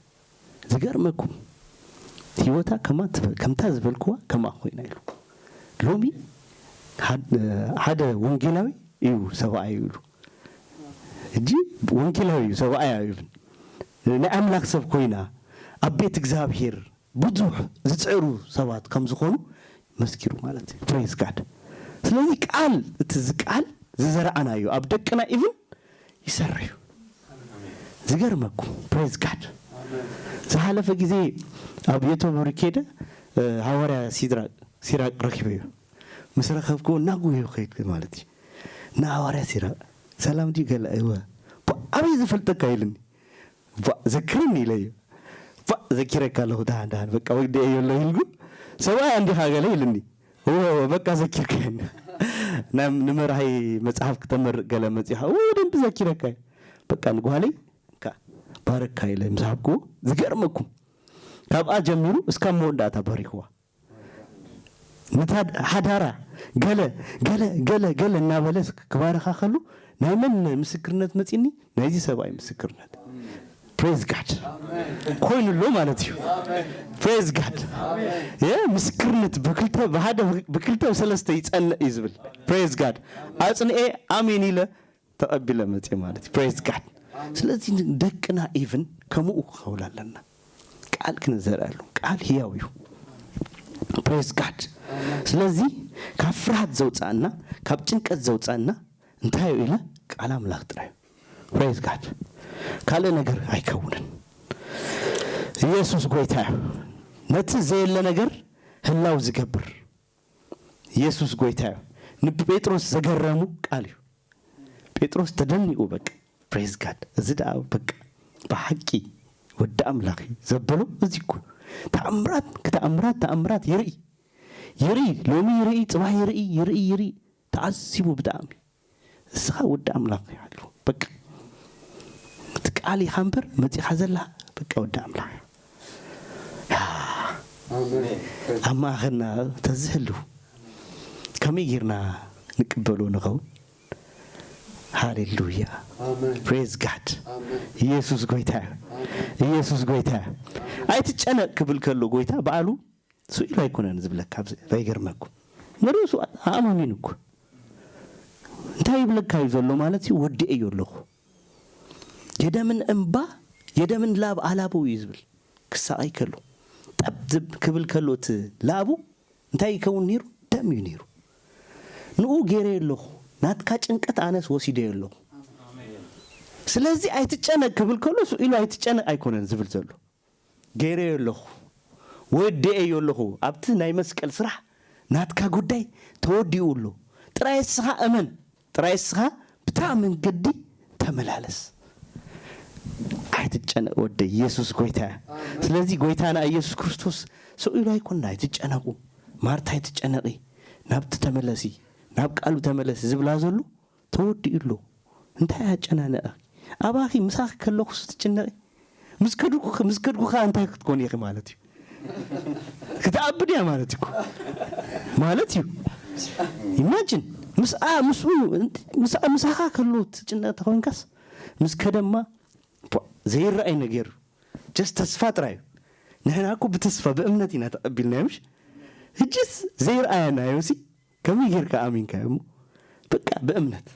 ዝገርመኩም ህይወታ ከምታ ዝበልኩዋ ከማ ኮይና ኢሉ ሎሚ ሓደ ወንጌላዊ እዩ ሰብአይ ኢሉ እጂ ወንጌላዊ ሰብአይ እዩ ለአምላክ ሰብ ኮይና አቤት እግዚአብሔር ብዙሕ ዝጽሩ ሰባት ከም ዝኾኑ መስኪሩ ማለት praise god ስለዚህ ቃል እትዝቃል ዝዘራአናዩ ኣብ ደቅና ኢቭን ይሰርዩ ዝገርመኩም praise god ዝሓለፈ ጊዜ ኣብ የቶብር ከደ ሐዋርያ ሲራቅ ረኪበዩ መስረኸብኩ ናጉዩ ኸይድ ማለት ና ሐዋርያ ሲራቅ ሰላም ዲ ገለ አይወ አብይ ዝፈልጠካ ይልኒ ዘክርኒ ይለዩ ዘኪረካ له ዳን በቃ ወግደ ይየለ ይልጉ ሰባይ አንዲ ሀገለ ይልኒ በቃ ዘኪርከ ንመራይ መጽሐፍ ከተመር ገለ መጽሐፍ ወደም ዘኪረካ በቃ ንጓለይ ካ ባረካ ይለ ምሳብኩ ዝገርመኩም ካብአ ጀሚሩ እስከ መወዳታ ባሪክዋ ንታድ ሓዳራ ገለ እና በለስ ክባረኻ ከሉ ናይ መን ምስክርነት መጽኒ ናይዚ ሰባይ ምስክርነት praise god ኮይን ሎ ማለት እዩ praise god ምስክርነት በክልተ ሰለስተ ይጸንዕ ይዝብል praise god አጽንኤ አሜን ኢለ ተቀበለ መጽ ማለት praise god ስለዚህ ደቅና ኢቭን ከመኡ ኸውላለና ቃል ክንዘራሉ ቃል ህያው እዩ praise god ስለዚህ ካፍራት ዘውጻና ካብ ጭንቀት ዘውጻና እንታይ ኢለ ቃል አምላክ ጥራዩ praise god ካለ ነገር አይከውንን ኢየሱስ ጎይታ ነቲ ዘየለ ነገር ህላው ዝገብር ኢየሱስ ጎይታ ንጴጥሮስ ዘገረሙ ቃል እዩ ጴጥሮስ ተደንቁ በቃ praise god እዝዳ በቃ በሐቂ ወደ አምላክ ዘበሉ እዚኩ ተአምራት ይሪ ሎሚ ይሪ ጽባህ ይሪ ተዓሲቡ በጣም እስኻ ወደ አምላክ ያሉ በቃ ቃል ይሐንበር መጽሐ ዘላ በቃ ወደ አምላክ አሜን አማኸና ተዝህሉ ከመይርና ንቅበሉ ነው ሃሌሉያ አሜን praise god ኢየሱስ ጎይታ አይትጨነቅ ክብል ከሎ ጎይታ በአሉ ሱኢሉ አይኮነን ዝብለካ ባይገርመኩ ነሩሱ አማሚንኩ እንታይ ብለካ ይዘሎ ማለት ወዲ እየለኹ የደምን እንባ የደምን ላብ አላቡ ይዝብል ክሳይ ከሎ ጠብብ ክብል ከሎት ላቡ እንታይ ይከውን ኒሩ ደም ይኒሩ ንኡ ጌሬ የለኹ ናትካ ጭንቀት አነስ ወሲደ የለኹ ስለዚህ አይትጨነቅ ክብል ከሎ ሱኢሉ አይትጨነቅ አይኮነን ዝብል ዘሎ ጌሬ የለኹ ወዲ እየለኹ አብቲ ናይ መስቀል ስራሕ ናትካ ጉዳይ ተወዲኡሉ ጥራይስኻ አመን ጥራይስኻ ብታምን ገዲ ተመላለስ አይትጨነቅ ወደ ኢየሱስ ጎይታ ስለዚህ ጎይታና ኢየሱስ ክርስቶስ ሱኢሉ አይኮንና አይትጨነቁ ማርታ አይትጨነቂ ናብት ተመለሲ ናብ ቃሉ ተመለስ ዝብላ ዘሎ ተወዲኡሉ እንታይ ያጨናነቀ አባኺ ምሳኽ ከለኹ ስትጨነቂ مسكدكو خا انت تكون يا اخي مالتي كتعبد يا مالتكو مالتي imagine مسخا كلو تجنات هونكاس مسكدما زي الرأي نغير just تسفا طراي نحنا اكو بتسفا بامنتنا تقبلنا مش هجس زي رأينا يوسي كم يغير كامين كامو بقى بامنت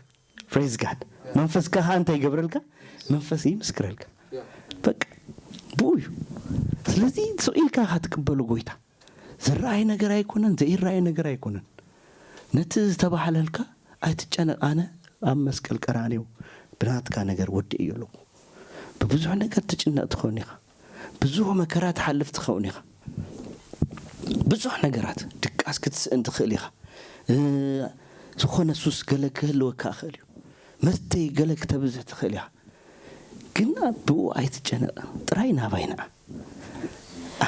praise God منفس كها انت يقبرلك منفسي مسكرلك بقى بوي ስለዚህ ሶኢልካ هتقبلو ጎይታ زرأي ነገር አይኮነን ዘይ رأي ነገር አይኮነን ነት ተባሐለልካ አይትጨነ አነ አመስቀል ቀራኔው ብናትካ ነገር ወድ እየሉ በብዙ ነገር ተጭነጥ ሆነኻ ብዙ መከራት ሐልፍት ሆነኻ ብዙ ነገራት ድቃስ ክትስእን ትኽእሊኻ ዝኾነ ሱስ ገለከል ወካኸል መስተ ገለክ ተብዝሕ ትኽእሊኻ ግን አቡ አይትጨነቅ ጥራይና ባይና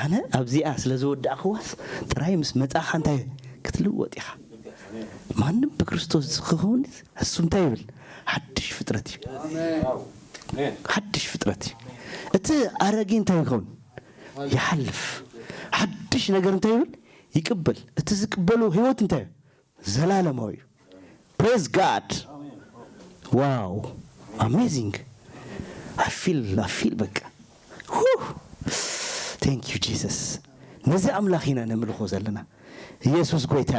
አነ አብዚያ ስለዘወዳ ኸዋስ ጥራይ ምስ መጻኻ እንታይ ክትልወጥ ኢኻ ማንም በክርስቶስ ዝኸውን እሱም ታይብል ሐድሽ ፍጥረት አሜን ሐድሽ ፍጥረት እቲ አረጊን ታይኸውን ይሐልፍ ሐድሽ ነገር ታይብል ይቅበል እቲ ዝቅበሉ ህይወት እንታይ ዘላለማዊ praise God wow amazing I feel በቃ thank you Jesus ነዚ አምላኺና ነምልኾ ዘለና ኢየሱስ ጎይታ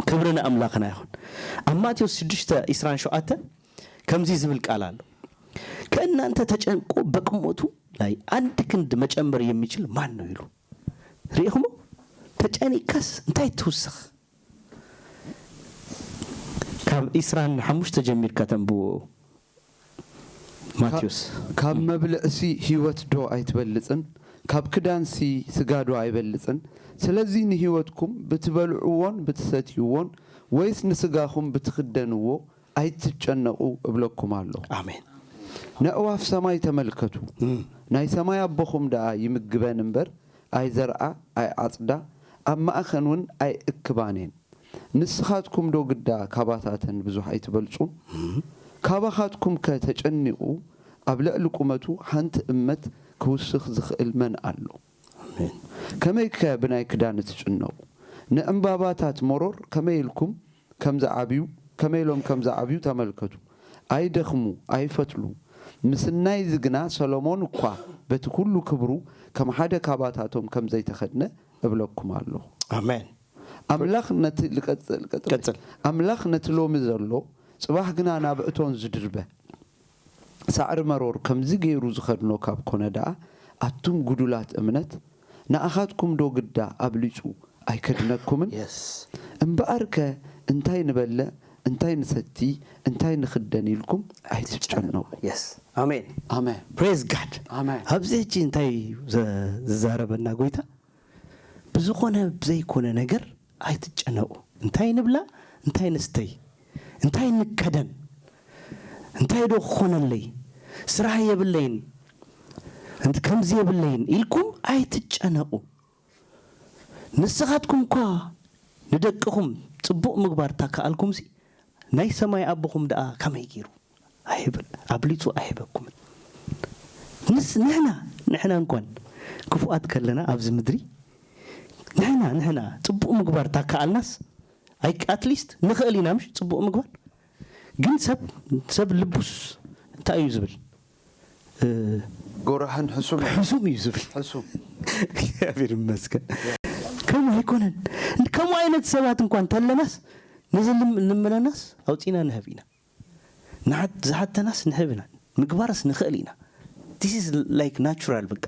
ክብርና አምላኽና ይሁን አማቴዎስ 6:27 ከምዚ ዝብል ቃል አለ ከእናንተ ተጨንቆ በቅሞቱ ላይ አንድ ክንድ መጨመር የሚችል ማን ነው ይሉ ሪእኹሞ ተጨኒካስ እንታይ ትውስኽ ካብ ኢስራን 5 ተጀሚር ከተንቡ ማቴዎስ ካብ መብልዕሲ ህይወት ዶ አይትበልጽን ካብ ክዳንሲ ስጋዶ አይበልጽን ስለዚህ ንህይወትኩም ብትበልዑዎን ብትሰትዩዎን ወይስ ንስጋኹም ብትخدنዎ አይትጨነቁ እብለኩም አለ አሜን ነአዋፍ ሰማይ ተመልከቱ ናይ ሰማይ አቦኹም ዳ ይምግበን እንበር አይ ዘርአ አይ አጽዳ አማእኸኑን አይ እክባኔን ንስኻትኩም ዶ ግዳ ካባታተን ብዙ አይትበልጹ ካባኻትኩም ከተጨንቁ አብለዕ ልቁመቱ ሓንቲ እመት ክውስኽ ዝኽእል መን አሎ አሜን ከመይከ ብናይ ክዳን ትጭነቁ ንእምባባታት ሞሮር ከመይልኩም ከምዛዓቢዩ ከመይሎም ከምዛዓቢዩ ተመልከቱ አይደኽሙ አይፈትሉ ምስናይ ዝግና ሰሎሞን እኳ በቲ ሁሉ ክብሩ ከም ሓደ ካባታቶም ከምዘይተኸድነ እብለኩም አሎ አሜን አምላኽ ነቲ ልቀጽል አምላኽ ነቲ ሎሚ ዘሎ ጽባህ ግና ናብ እቶን ዝድርበ ሳዕር መሮር ከምዚ ገይሩ ዝኸድኖ ካብ ኮነ ዳ አቱም ጉዱላት እምነት ንኣኻትኩም ዶ ግዳ አብሊጹ አይከድነኩምን እምበአርከ እንታይ ንበለ እንታይ ንሰቲ እንታይ ንኽደን ኢልኩም አይትጨነቁ አሜን አሜን praise God አሜን አብዚህጂ እንታይ ዘዛረበና ጎይታ ብዙኾነ ዘይኮነ ነገር አይትጨነቁ እንታይ ንብላ እንታይ ንስተይ እንታይ ንከደን እንታይ ዶ ኾነለይ ስራሕ የብለይን እንት ከምዚ የብለይን ኢልኩም አይትጨነቁ ንስኻትኩም እኳ ንደቅኹም ጽቡቕ ምግባር ታካልኩም ሲ ናይ ሰማይ አቦኹም ዳ ከመይ ገይሩ አይብል አብሊጹ አይበኩም ንሕና እንኳን ክፉአት ከለና ኣብዚ ምድሪ ንሕና ጽቡቕ ምግባር ታካልናስ አይ አትሊስት ንኽእሊና ምሽ ጽቡቕ ምግባር ግን ሰብ ልቡስ እንታይ እዩ ዝብል ጎራህን ሕሱም እዩ ዝብል ሕሱም እግዚአብሔር ይመስገን ከም አይኮነን ከም አይነት ሰባት እንኳን ተለናስ ንዝልም ንምለናስ አውጪና ንህቢና ናት ዝሓተናስ ንህብና ምግባርስ ንኽእሊና this is like natural በቃ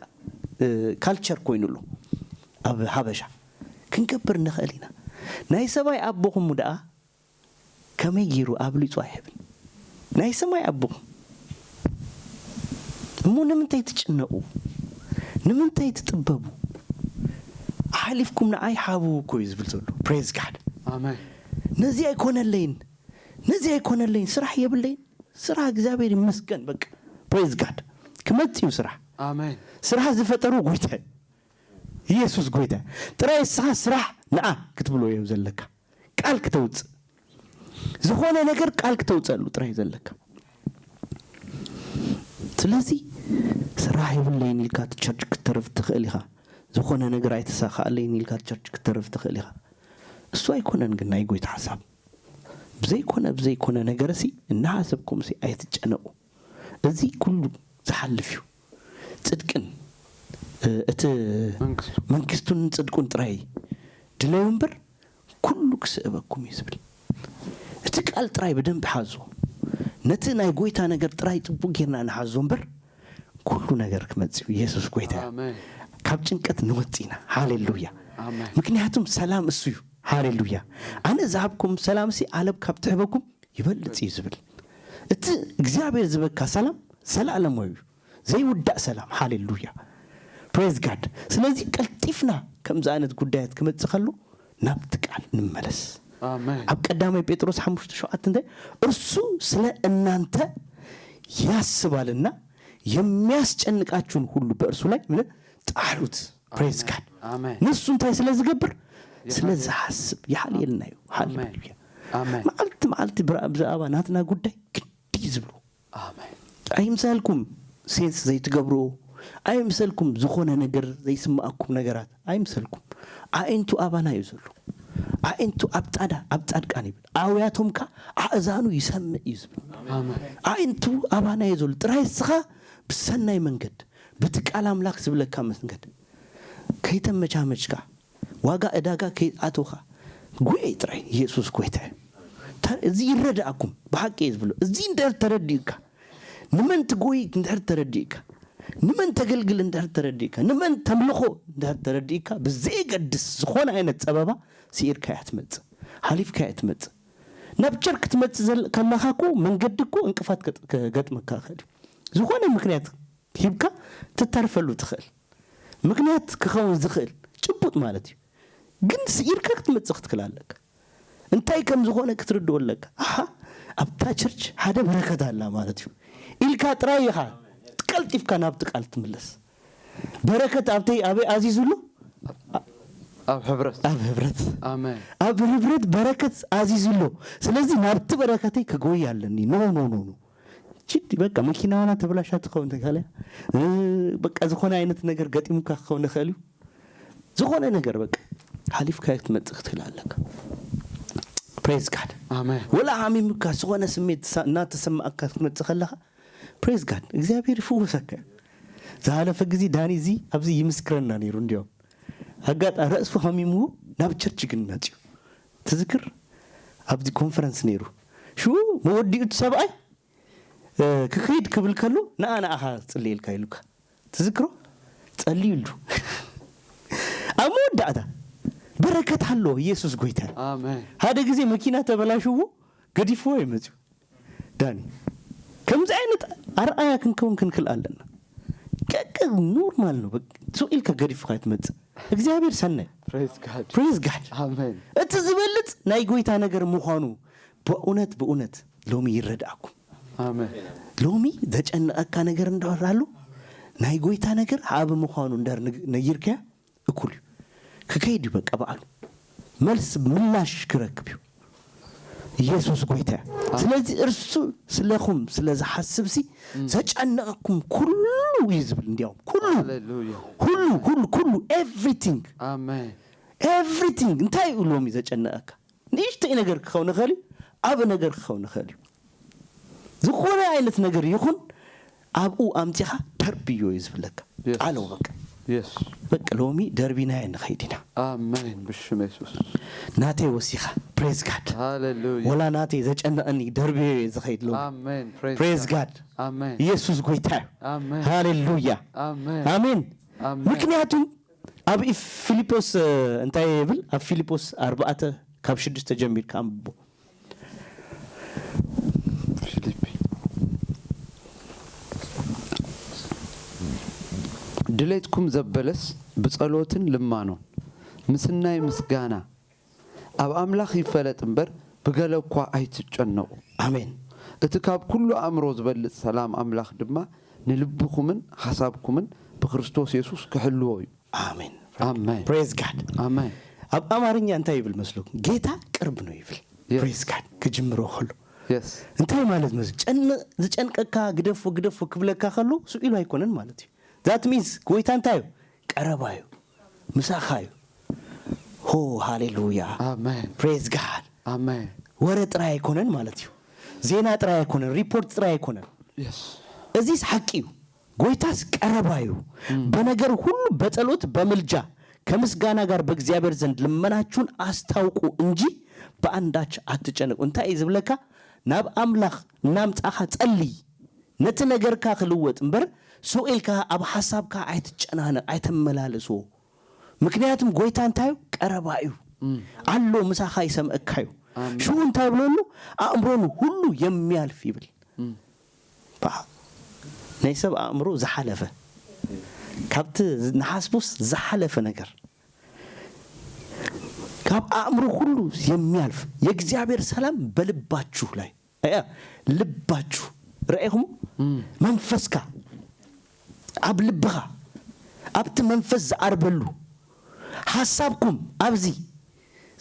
ካልቸር ኮይኑሉ ኣብ ሓበሻ ክንገብር ንኽእሊና ናይ ሰማይ አቦኹም ዳ ከመይ ገይሩ አብሊጹ አይብል ናይ ሰማይ አቦኹም ንምንታይ ትጭነቁ ንምንታይ ትጥበቡ ሓሊፍኩም ንኣይ ሓቡ ኮይ ዝብል ዘሎ praise God አሜን ነዚ አይኮነለይን ስራሕ የብለይን ስራሕ እግዚአብሔር ይመስገን በቃ praise God ክመጽዩ ስራሕ አሜን ስራሕ ዝፈጠሩ ጎይታ ኢየሱስ ጎይታ ጥራይ ስራሕ ንኣ ክትብሎ የው ዘለካ ቃል ክትውጽ ዝኾነ ነገር ቃል ክትውጽሉ ጥራይ ዘለካ ስለዚህ ስራሕ ይብለይን ኢልካ ቸርች ክትተርፍ ትኽእል ኢኻ ዝኾነ ነገር ኣይተሳኻለይን ኢልካ ቸርች ክትተርፍ ትኽእል ኢኻ እሱ ኣይኮነን ግን ናይ ጎይታ ሓሳብ ብዘይኮነ ነገርሲ እናሓሰብኩም ሲ ኣይትጨነቁ እዚ ኩሉ ዝሓልፍ እዩ ጽድቅን እቲ መንግስቱን ጽድቁን ጥራይ ድለዩ እምበር ኩሉ ክስእበኩም ይዝብል እቲ ቃል ጥራይ በደንብ ሓዞ ነቲ ናይ ጎይታ ነገር ጥራይ ጥቡቅ ጌርና ንሓዞ እምበር ኩሉ ነገር ክመጽእ ኢየሱስ ጎይታ አሜን ካብ ጭንቀት ንወጽና ሃሌሉያ ምክንያቱም ሰላም እሱ እዩ ሃሌሉያ አነ ዛብኩም ሰላም ሲ ዓለም ካብ ትሕበኩም ይበልጽ ይዝብል እቲ እግዚአብሔር ዝበካ ሰላም ሰላም እዩ ዘይውዳእ ሰላም ሃሌሉያ ፕሬዝ ጋድ ስለዚህ ቀልጢፍና ከምዛ አይነት ጉዳያት ክመጽእ ከሎ ናብቲ ቃል ንመለስ አሜን አብ ቀዳማይ ጴጥሮስ 5:7 እንደ እርሱ ስለ እናንተ ያስባልና የሚያስጨንቃችሁን ሁሉ በእርሱ ላይ ምን ጣሉት ፕሬዝ ጋድ አሜን ንሱን ታይ ስለዝገብር ስለዛሐስብ ያህልልናዩ ሃሌሉያ አሜን ማልት ብዛባ ናትና ጉዳይ ግድ ይዝብሉ አሜን አይምሰልኩም ሴንስ ዘይትገብሩ አይምሰልኩም ዝኾነ ነገር ዘይስማአኩም ነገራት አይምሰልኩም አይንቱ አባና ይዘሉ አይንቱ አብጣድቃን ይብል አውያቶምካ አእዛኑ ይሰምዕ ይዝብል አሜን አይንቱ አባና ይዘሉ ጥራይስኻ በሰናይ መንገድ በትቃል አምላክ ዝብለካ መንገድ ከይተመቻመችካ ዋጋ እዳጋ ከይአቶኻ ጉይ ጥራይ ኢየሱስ ጎይታ እዚ ይረዳአኩም በሐቅ ይዝብሉ እዚ እንደር ተረዲካ ንመን ትጎይ እንደር ተረዲካ ንመን ተገልግል እንደር ተረዲካ ንመን ተምልኾ እንደር ተረዲካ በዘይገድስ ዝኾነ አይነት ጸበባ ሲርካ ያትመጽ ሐሊፍካ ያትመጽ ነብቸር ክትመጽ ከለኻኩ መንገድኩ እንቅፋት ገጥመካ ኸዲ ዝኾነ ምክንያት ሂብካ ትተርፈሉ ትኽእል ምክንያት ክኸውን ዝኽእል ጭቡጥ ማለት እዩ ግን ሲርካ ክትመጽ ክትከላለክ እንታይ ከም ዝኾነ ክትርድወለካ አሃ ኣብታ ቸርች ሓደ በረከት አላ ማለት እዩ ኢልካ ጥራይኻ ቀልጢፍካ ናብቲ ቃል ትምለስ በረከት ኣብተይ አበይ አዚዙሉ ኣብ ህብረት አሜን ኣብ ህብረት በረከት አዚዙሉ ስለዚህ ናብቲ በረከተይ ከጎይ ያለኒ ኖ ቺት በቃ መኪናዋና ተብላሻት ከሆነ ተካለ በቃ ዝኾነ አይነት ነገር ገጢሙካ ከሆነ ኸልዩ ዝኾነ ነገር በቃ ሐሊፍካ ክትመጽእ ትላለካ ፕሬዝ ጋድ አሜን ወላ አሚምካ ዝኾነ ስሜት እና ተሰማዕካ ክትመጽእ ከለኻ ፕሬዝ ጋድ እግዚአብሔር ይፈውሰካ ዛለፈ ጊዜ ዳኒ እዚ ኣብዚ ይምስክረና ነይሩ እንዲያው አጋጣ ራሱ ሐሚሙ ናብ ቸርች ግን መጽዩ ትዝክር ኣብዚ ኮንፈረንስ ነይሩ ሹ መወዲኡት ሰብአይ ክኸይድ ክብል ከሎ ናአና አኻ ጽልይልካ ይሉካ ትዝክሮ ጸልይሉ አሞዳታ በረከት አለ ኢየሱስ ጎይታ አሜን ሃደ ጊዜ መኪና ተበላሽው ገዲፎ ይመጽዩ ዳኒ ከምዛ አይነት አርአያ ክንከውን ክንክልአለና ከከ ኖርማል ነው በቃ ሶኢልካ ገዲፎ ካይትመጽ እግዚአብሔር ሰናይ ፕሬዝ ጋድ አሜን እቲ ዝበልጥ ናይ ጎይታ ነገር ምዃኑ በእውነት ሎሚ ይረዳአኩም አሜን ሎሚ ዘጨነቀካ ነገር እንደወራሉ ናይ ጎይታ ነገር አብ ምዃኑ እንደር ነይርካ እኩል ከከይድ በቃ በአሉ መልስ ምላሽ ክረክብዩ ኢየሱስ ጎይታ ስለዚህ እርሱ ስለኹም ስለዛሐስብሲ ዘጨነቀኩም ኩሉ ይዝብል እንዲያው ኩሉ ኤቭሪቲንግ አሜን ኤቭሪቲንግ እንታይ ሎሚ ዘጨነቀካ ንእሽተይ ነገር ከሆነ ኸሊ አብ ነገር ከሆነ ኸሊ ዝኾነ አይነት ነገር ይኹን አብኡ አምጪኻ ደርብዮ ይዝብለካ ቃለው በቃ ሎሚ ደርቢና እንኸይድና አሜን በሽመ ኢየሱስ ናቴ ወሲኻ ፕሬዝ ጋድ ሃሌሉያ ወላ ናቴ ዘጨነቀኒ ደርቢዮ ይዝኸይድ ሎሚ አሜን ፕሬዝ ጋድ አሜን ኢየሱስ ጎይታ አሜን ሃሌሉያ አሜን ምክንያቱም አብ ፊልጶስ እንታይ ይብል አብ ፊልጶስ 4:6 ጀምር ካምቦ ድሌትኩም ዘበለስ በጸሎትን ልማኖን ምስናይ ምስጋና አብ አምላኽ ይፈለጥ እምበር በገለኳ አይትጨነቁ አሜን እትካብ ኩሉ አእምሮ ዝበልጽ ሰላም አምላኽ ድማ ንልብኩምን ሐሳብኩምን በክርስቶስ ኢየሱስ ከሕልዎ አሜን አሜን ፕሬዝ ጋድ አሜን አብ አማርኛ እንታይ ይብል መስሎ ጌታ ቅርብ ነው ይብል ፕሬዝ ጋድ ከጅምሮ ሁሉ yes እንታይ ማለት ነው ዝጨንቀካ ግደፎ ክብለካ ከሎ ሱኢሉ አይኮነን ማለት እዩ that means ጎይታ እንታዩ ቀረባዩ ምሳኻዩ ሆ ሃሌሉያ amen praise god amen ወረ ጥራይ አይኮነን ማለት እዩ ዜና ጥራይ አይኮነን ሪፖርት ጥራይ አይኮነን yes እዚስ ሐቂው ጎይታስ ቀረባዩ በነገር ሁሉ በጸሎት በመልጃ ከምስጋና ጋር በእግዚአብሔር ዘንድ ልመናችሁን አስታውቁ እንጂ በአንዳች አትጨነቁ እንታይ ዝብለካ ናብ አምላኽ ናምጻኻ ጸልይ ነቲ ነገርካ ክልወጥ እምበር ሱኤልካ አብ ሐሳብካ አይትጨናነቅ አይተመላለሱ ምክንያቱም ጎይታ እንታዩ ቀረባዩ አሎ ምሳኻ ይሰምዕካዩ ሹ እንታይ ብሎሉ አእምሮን ሁሉ የሚያልፍ ይብል ናይ ሰብ አእምሮ ዝሐለፈ ካብቲ ንሐስቡስ ዝሐለፈ ነገር ካብ አእምሮ ሁሉ የሚያልፍ የእግዚአብሔር ሰላም በልባችሁ ላይ ልባችሁ ረአይሁም መንፈስካ አብ ልብኻ አብቲ መንፈስ ዘአርበሉ ሐሳብኩም አብዚ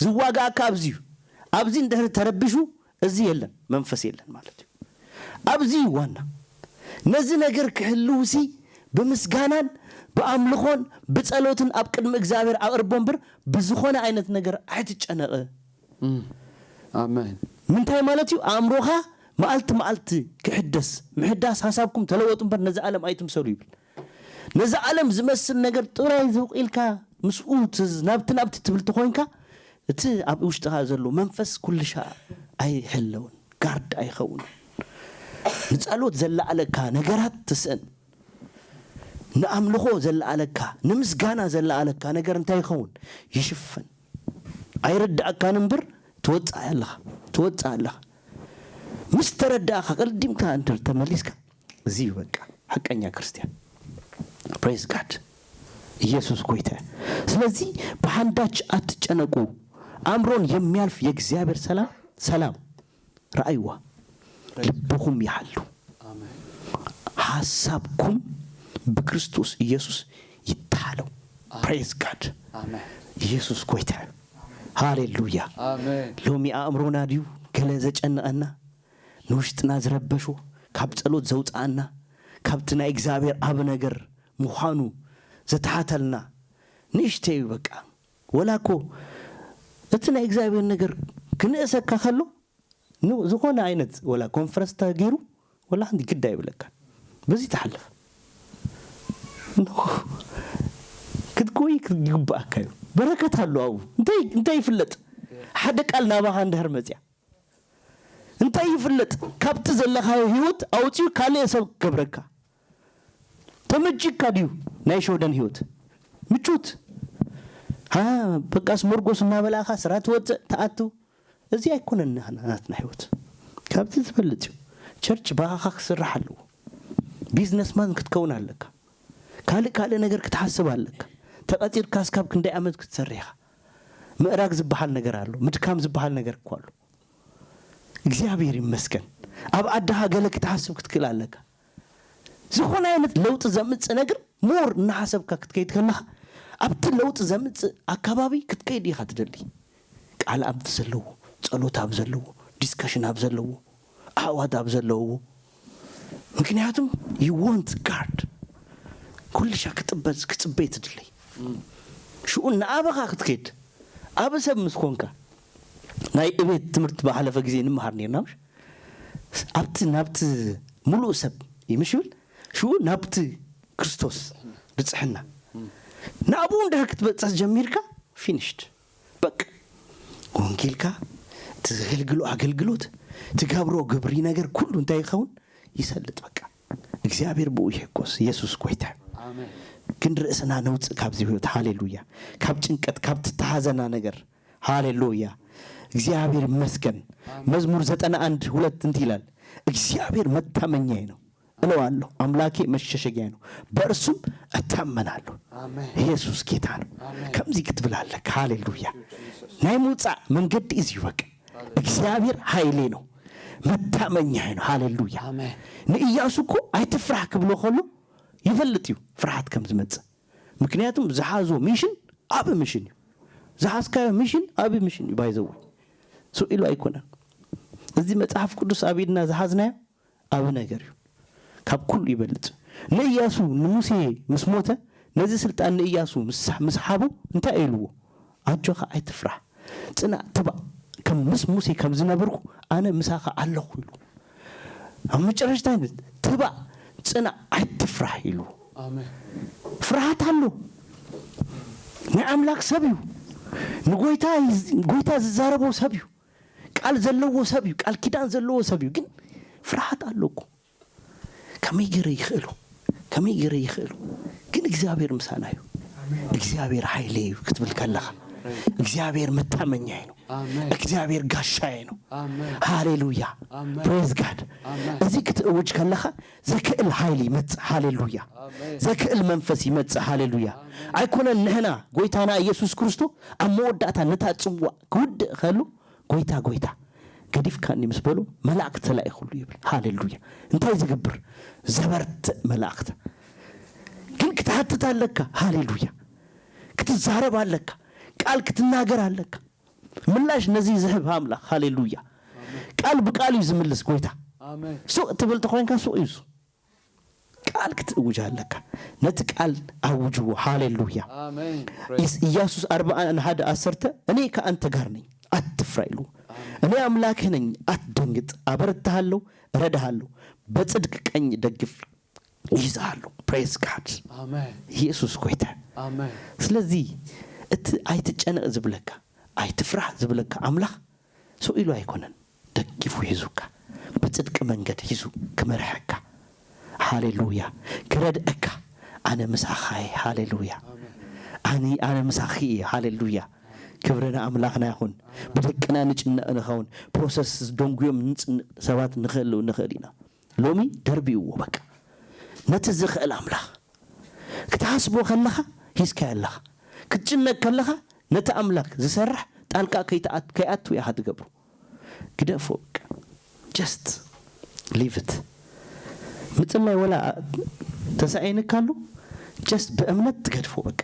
ዝዋጋካ አብዚ እንደህ ተረብሹ እዚ የለን መንፈስ የለን ማለት አብዚ ዋና ነዚ ነገር ክህልውሲ በምስጋናን በአምልኾን በጸሎትን አብ ቅድመ እግዚአብሔር አቅርቦን በር ብዙኾነ አይነት ነገር አይትጨነቀ amen ምንታይ ማለት እዩ አእምሮኻ ማልት ክሕደስ ምሕዳስ ሐሳብኩም ተለወጡን በር ነዚ ዓለም አይትምሰሉ ይብል ነዚ ዓለም ዝመስል ነገር ጥራይ ዝውቂልካ ምስኡት ናብቲ ትብል ተኾንካ እቲ አብ ውሽጥኻ ዘሎ መንፈስ ኩልሻ አይሕለውን ጋርድ አይኸውን ንጸሎት ዘለዓለካ ነገራት ትስን ንአምልኾ ዘለዓለካ ንምስጋና ዘለዓለካ ነገር እንታይ ይኸውን ይሽፈን አይረዳእካ ነምብር ትወጻለህ ምስተረዳእካ ቀልዲምካ እንድር ተመሊስካ እዚ በቃ ሐቀኛ ክርስቲያን praise god ኢየሱስ ጎይታ ስለዚህ በአንዳች አትጨነቁ አእምሮን የሚያልፍ የእግዚአብሔር ሰላም ራእይዋ ልብኩም ያሉ amen ሐሳብኩም በክርስቶስ ኢየሱስ ይታለው praise god amen ኢየሱስ ጎይታ ሃሌሉያ amen ሎሚ አእምሮና ዲዩ ገለዘ ጨነቀና ንውሽጥና ዝረበሹ ካብ ጸሎት ዘውጣና ካብትና እግዚአብሔር አብ ነገር ሙሃኑ ዘታተልና ንሽተዩ በቃ ወላኮ እትና እግዚአብሔር ነገር ክንእሰካ ከሎ ዝኾነ አይነት ወላ ኮንፈረንስ ታገሩ ወላ አንዲ ግዳይ ብለካ በዚህ ተሐለፍ ክትቆይ ክትግባካዩ በረከት አለው አው እንታይ ይፍለጥ ሓደ ቃል ናባኻ እንደህር መጽያ እንታይ ይፍለጥ ካብት ዘለኻዮ ህይወት አውጪ ካለ ሰብ ገብረካ ተመጅካ ዲዩ ናይ ሾደን ህይወት ምቹት በቃስ ሞርጎስ እና በላኻ ስራት ወጥ ተአቱ እዚ አይኮነን ናትና ህይወት ካብት ዝፈልጥ ቸርች ባኻ ክስራሐሉ ቢዝነስማን ክትከውን አለካ ካለ ነገር ክትሐስብ አለካ ተቀጢር ካስካብ ክንዳይ አመት ክትሰሪኻ ምዕራግ ዝባሃል ነገር አለ ምድካም ዝባሃል ነገር እኮ አለ እግዚአብሔር ይመስገን አብ አዳሃ ገለ ክትሐስብ ክትክል አለካ ዝኾነ አይነት ለውጥ ዘምጽ ነገር ሞር እናሐሰብካ ክትከይድ ከለኻ አብቲ ለውጥ ዘምጽ አካባቢ ክትከይድ ይኻ ትደሊ ቃል አብ ዘለው ጸሎት አብ ዘለው ዲስከሽን አብ ዘለው አዋድ አብ ዘለው ምክንያቱም you want God ኩልሻ ክትጽበይ ትድሊ ሹኡና አበኻ ክትከይድ አበሰብ ምስኮንካ ናይ እቤት ትምርት ባሐለፈ ጊዜ ንምሃር ነርናምሽ ናብቲ ሙሉእ ሰብ ይምሽብል ሹ ናብቲ ክርስቶስ ብጽሕና ናቡ እንደር ክትበጽሕ ጀሚርካ ፊኒሽድ በቃ ወንጌልካ ትገልግሎ አገልግሎት ትገብሮ ግብሪ ነገር ኩሉ እንታይ ይኸውን ይሰልጥ በቃ እግዚአብሔር በኡ ይሕቆስ ኢየሱስ ጎይታ amen ግን ርእስና ነውጽ ካብዚ ህይወት ሃሌሉያ ካብ ጭንቀት ካብ ተሐዘና ነገር ሃሌሉያ እግዚአብሔር ይመስገን መዝሙር 91:2 እንት ይላል እግዚአብሔር መታመኛዬ ነው እለዋለሁ አምላኬ መሸሸጊያዬ ነው በእርሱም እታመናለሁ amen ኢየሱስ ጌታ ነው ከምዚ ክትብላለህ ሃሌሉያ ናይ ሙጻ መንገድ እዚ ይወቅ እግዚአብሔር ኃይሌ ነው መታመኛዬ ነው ሃሌሉያ amen ንኢያሱ እኮ አይትፍራህ ክብሎ ኸሎ ይፈልጥዩ ፍርሃት ከም ዝመጽ ምክንያቱም ዝሓዞ ሚሽን አብ ሚሽን ዝሓስካዮ ሚሽን አብ ሚሽን ባይዘው ሱኢሉ አይኮነን እዚ መጽሐፍ ቅዱስ አብይድና ዝሓዝናዮ አብ ነገር እዩ ካብ ኩሉ ይበልጥ ንኢያሱ ንሙሴ ምስ ሞተ ነዚ ስልጣን ንኢያሱ ምስሓቡ እንታይ ኢልዎ አጆኻ አይትፍራህ ጽናዕ ትባ ከም ምስ ሙሴ ከም ዝነበርኩ አነ ምሳኻ ኣለኹ ኢሉ ኣብ መጨረሻ ትባ ጽናዕ አይትፍራህ ኢሉ አሜን ፍርሃት አሎ ንአምላክ ሰብዩ ንጎይታ ዝዛረበው ሰብዩ ቃል ዘለዎ ሰብዩ ቃል ኪዳን ዘለዎ ሰብዩ ግን ፍርሃት አለኩ ከመይገረ ይኽእሉ ግን እግዚአብሔር ምሳናዩ እግዚአብሔር ኃይሌዩ ክትብል ከለኻ እግዚአብሔር መታመኛዬ ነው እግዚአብሔር ጋሻዬ ነው ሃሌሉያ ፕሬዝ ጋድ እዚ ክትእውጅ ከለኻ ዘክእል ኃይል ይመጽእ ሃሌሉያ ዘክእል መንፈስ ይመጽእ ሃሌሉያ አይኮነን ንሕና ጎይታና ኢየሱስ ክርስቶስ ኣብ መወዳእታ ነታጽዋ ክውድእ ከሉ ጎይታ ገዲፍካኒ ምስ በሉ መላእክት ተላኢኹሉ ይብል ሃሌሉያ እንታይ ዝግብር ዘበርት መላእክት ግን ክትሓትት ኣለካ ሃሌሉያ ክትዛረብ ኣለካ ቃል ክትናገር ኣለካ ምላሽ ነዚ ዝህብ አምላክ ሃሌሉያ ቃል በቃል ይዝምልስ ጎይታ አሜን ሱቅ ትብል ተኮንካ ሱቅ ይዙ ቃል ክትውጅ ኣለካ ነቲ ቃል አውጅዎ ሃሌሉያ አሜን ኢየሱስ 41:10 እኔ ከአንተ ጋር ነኝ አትፍራ ይሉ እኔ አምላክህ ነኝ አትደንግጥ አበረታሃለሁ እረዳሃለሁ በጽድቅ ቀኝ ደግፍ ይዛሃለሁ ፕሬዝ ጋድ አሜን ኢየሱስ ጎይታ አሜን ስለዚህ አይትጨነቅ ዝብለካ አይትፍራህ ዝብለካ አምላክ ሰው ኢሉ አይኮነን ደቂፉ ይዙካ በጽድቅ መንገድ ይዙ ከመርሐካ ሃሌሉያ ክረድእካ አነ ምሳኻይ ሃሌሉያ አነ ምሳኺ ሃሌሉያ ክብረና አምላክና ይሁን በደቅና ንጭነቅ ንኸውን ፕሮሰስ ዶንጉዮም ሰባት ንኽእልና ሎሚ ደርቢው በቃ ነትዝኽእል አምላክ ክትሓስቦ ከለኻ ሂስካ ያለኻ ክትጭነቅ ከለኻ ነቲ አምላክ ዝሰርሕ ጣልቃ ከይአቱ ያትገብሩ ግደፎ just leave it ምጽላይ ወላ ተሳይንካሉ just በእምነት ትገድፎ በቃ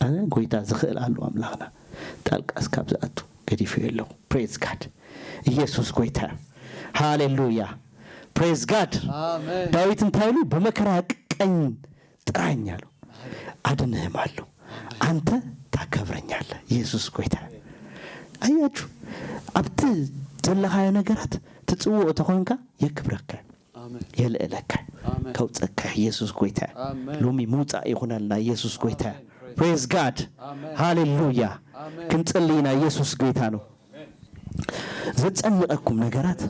አነ ጎይታ ዝኽእል አሉ አምላክና ጣልቃ እስካብ ዝአቱ ገዲፍ የለው praise god ኢየሱስ ጎይታ ሃሌሉያ praise god አሜን ዳዊት እንታይሉ በመከራ ቀኝ ጥራኛሉ አድነህም አሉ አንተ ታከብረኛለህ ኢየሱስ ጎይታ አያችሁ አብት ዘለኻየ ነገራት ትጽውኦ ተኾንካ የክብረካ አሜን የለለካ ከውጸካ ኢየሱስ ጎይታ ሎሚ ሙጻ ይሆናልና ኢየሱስ ጎይታ praise god ሃሌሉያ ክንጽልይና ኢየሱስ ጎይታ ነው ዘጸንቀኩም ነገራት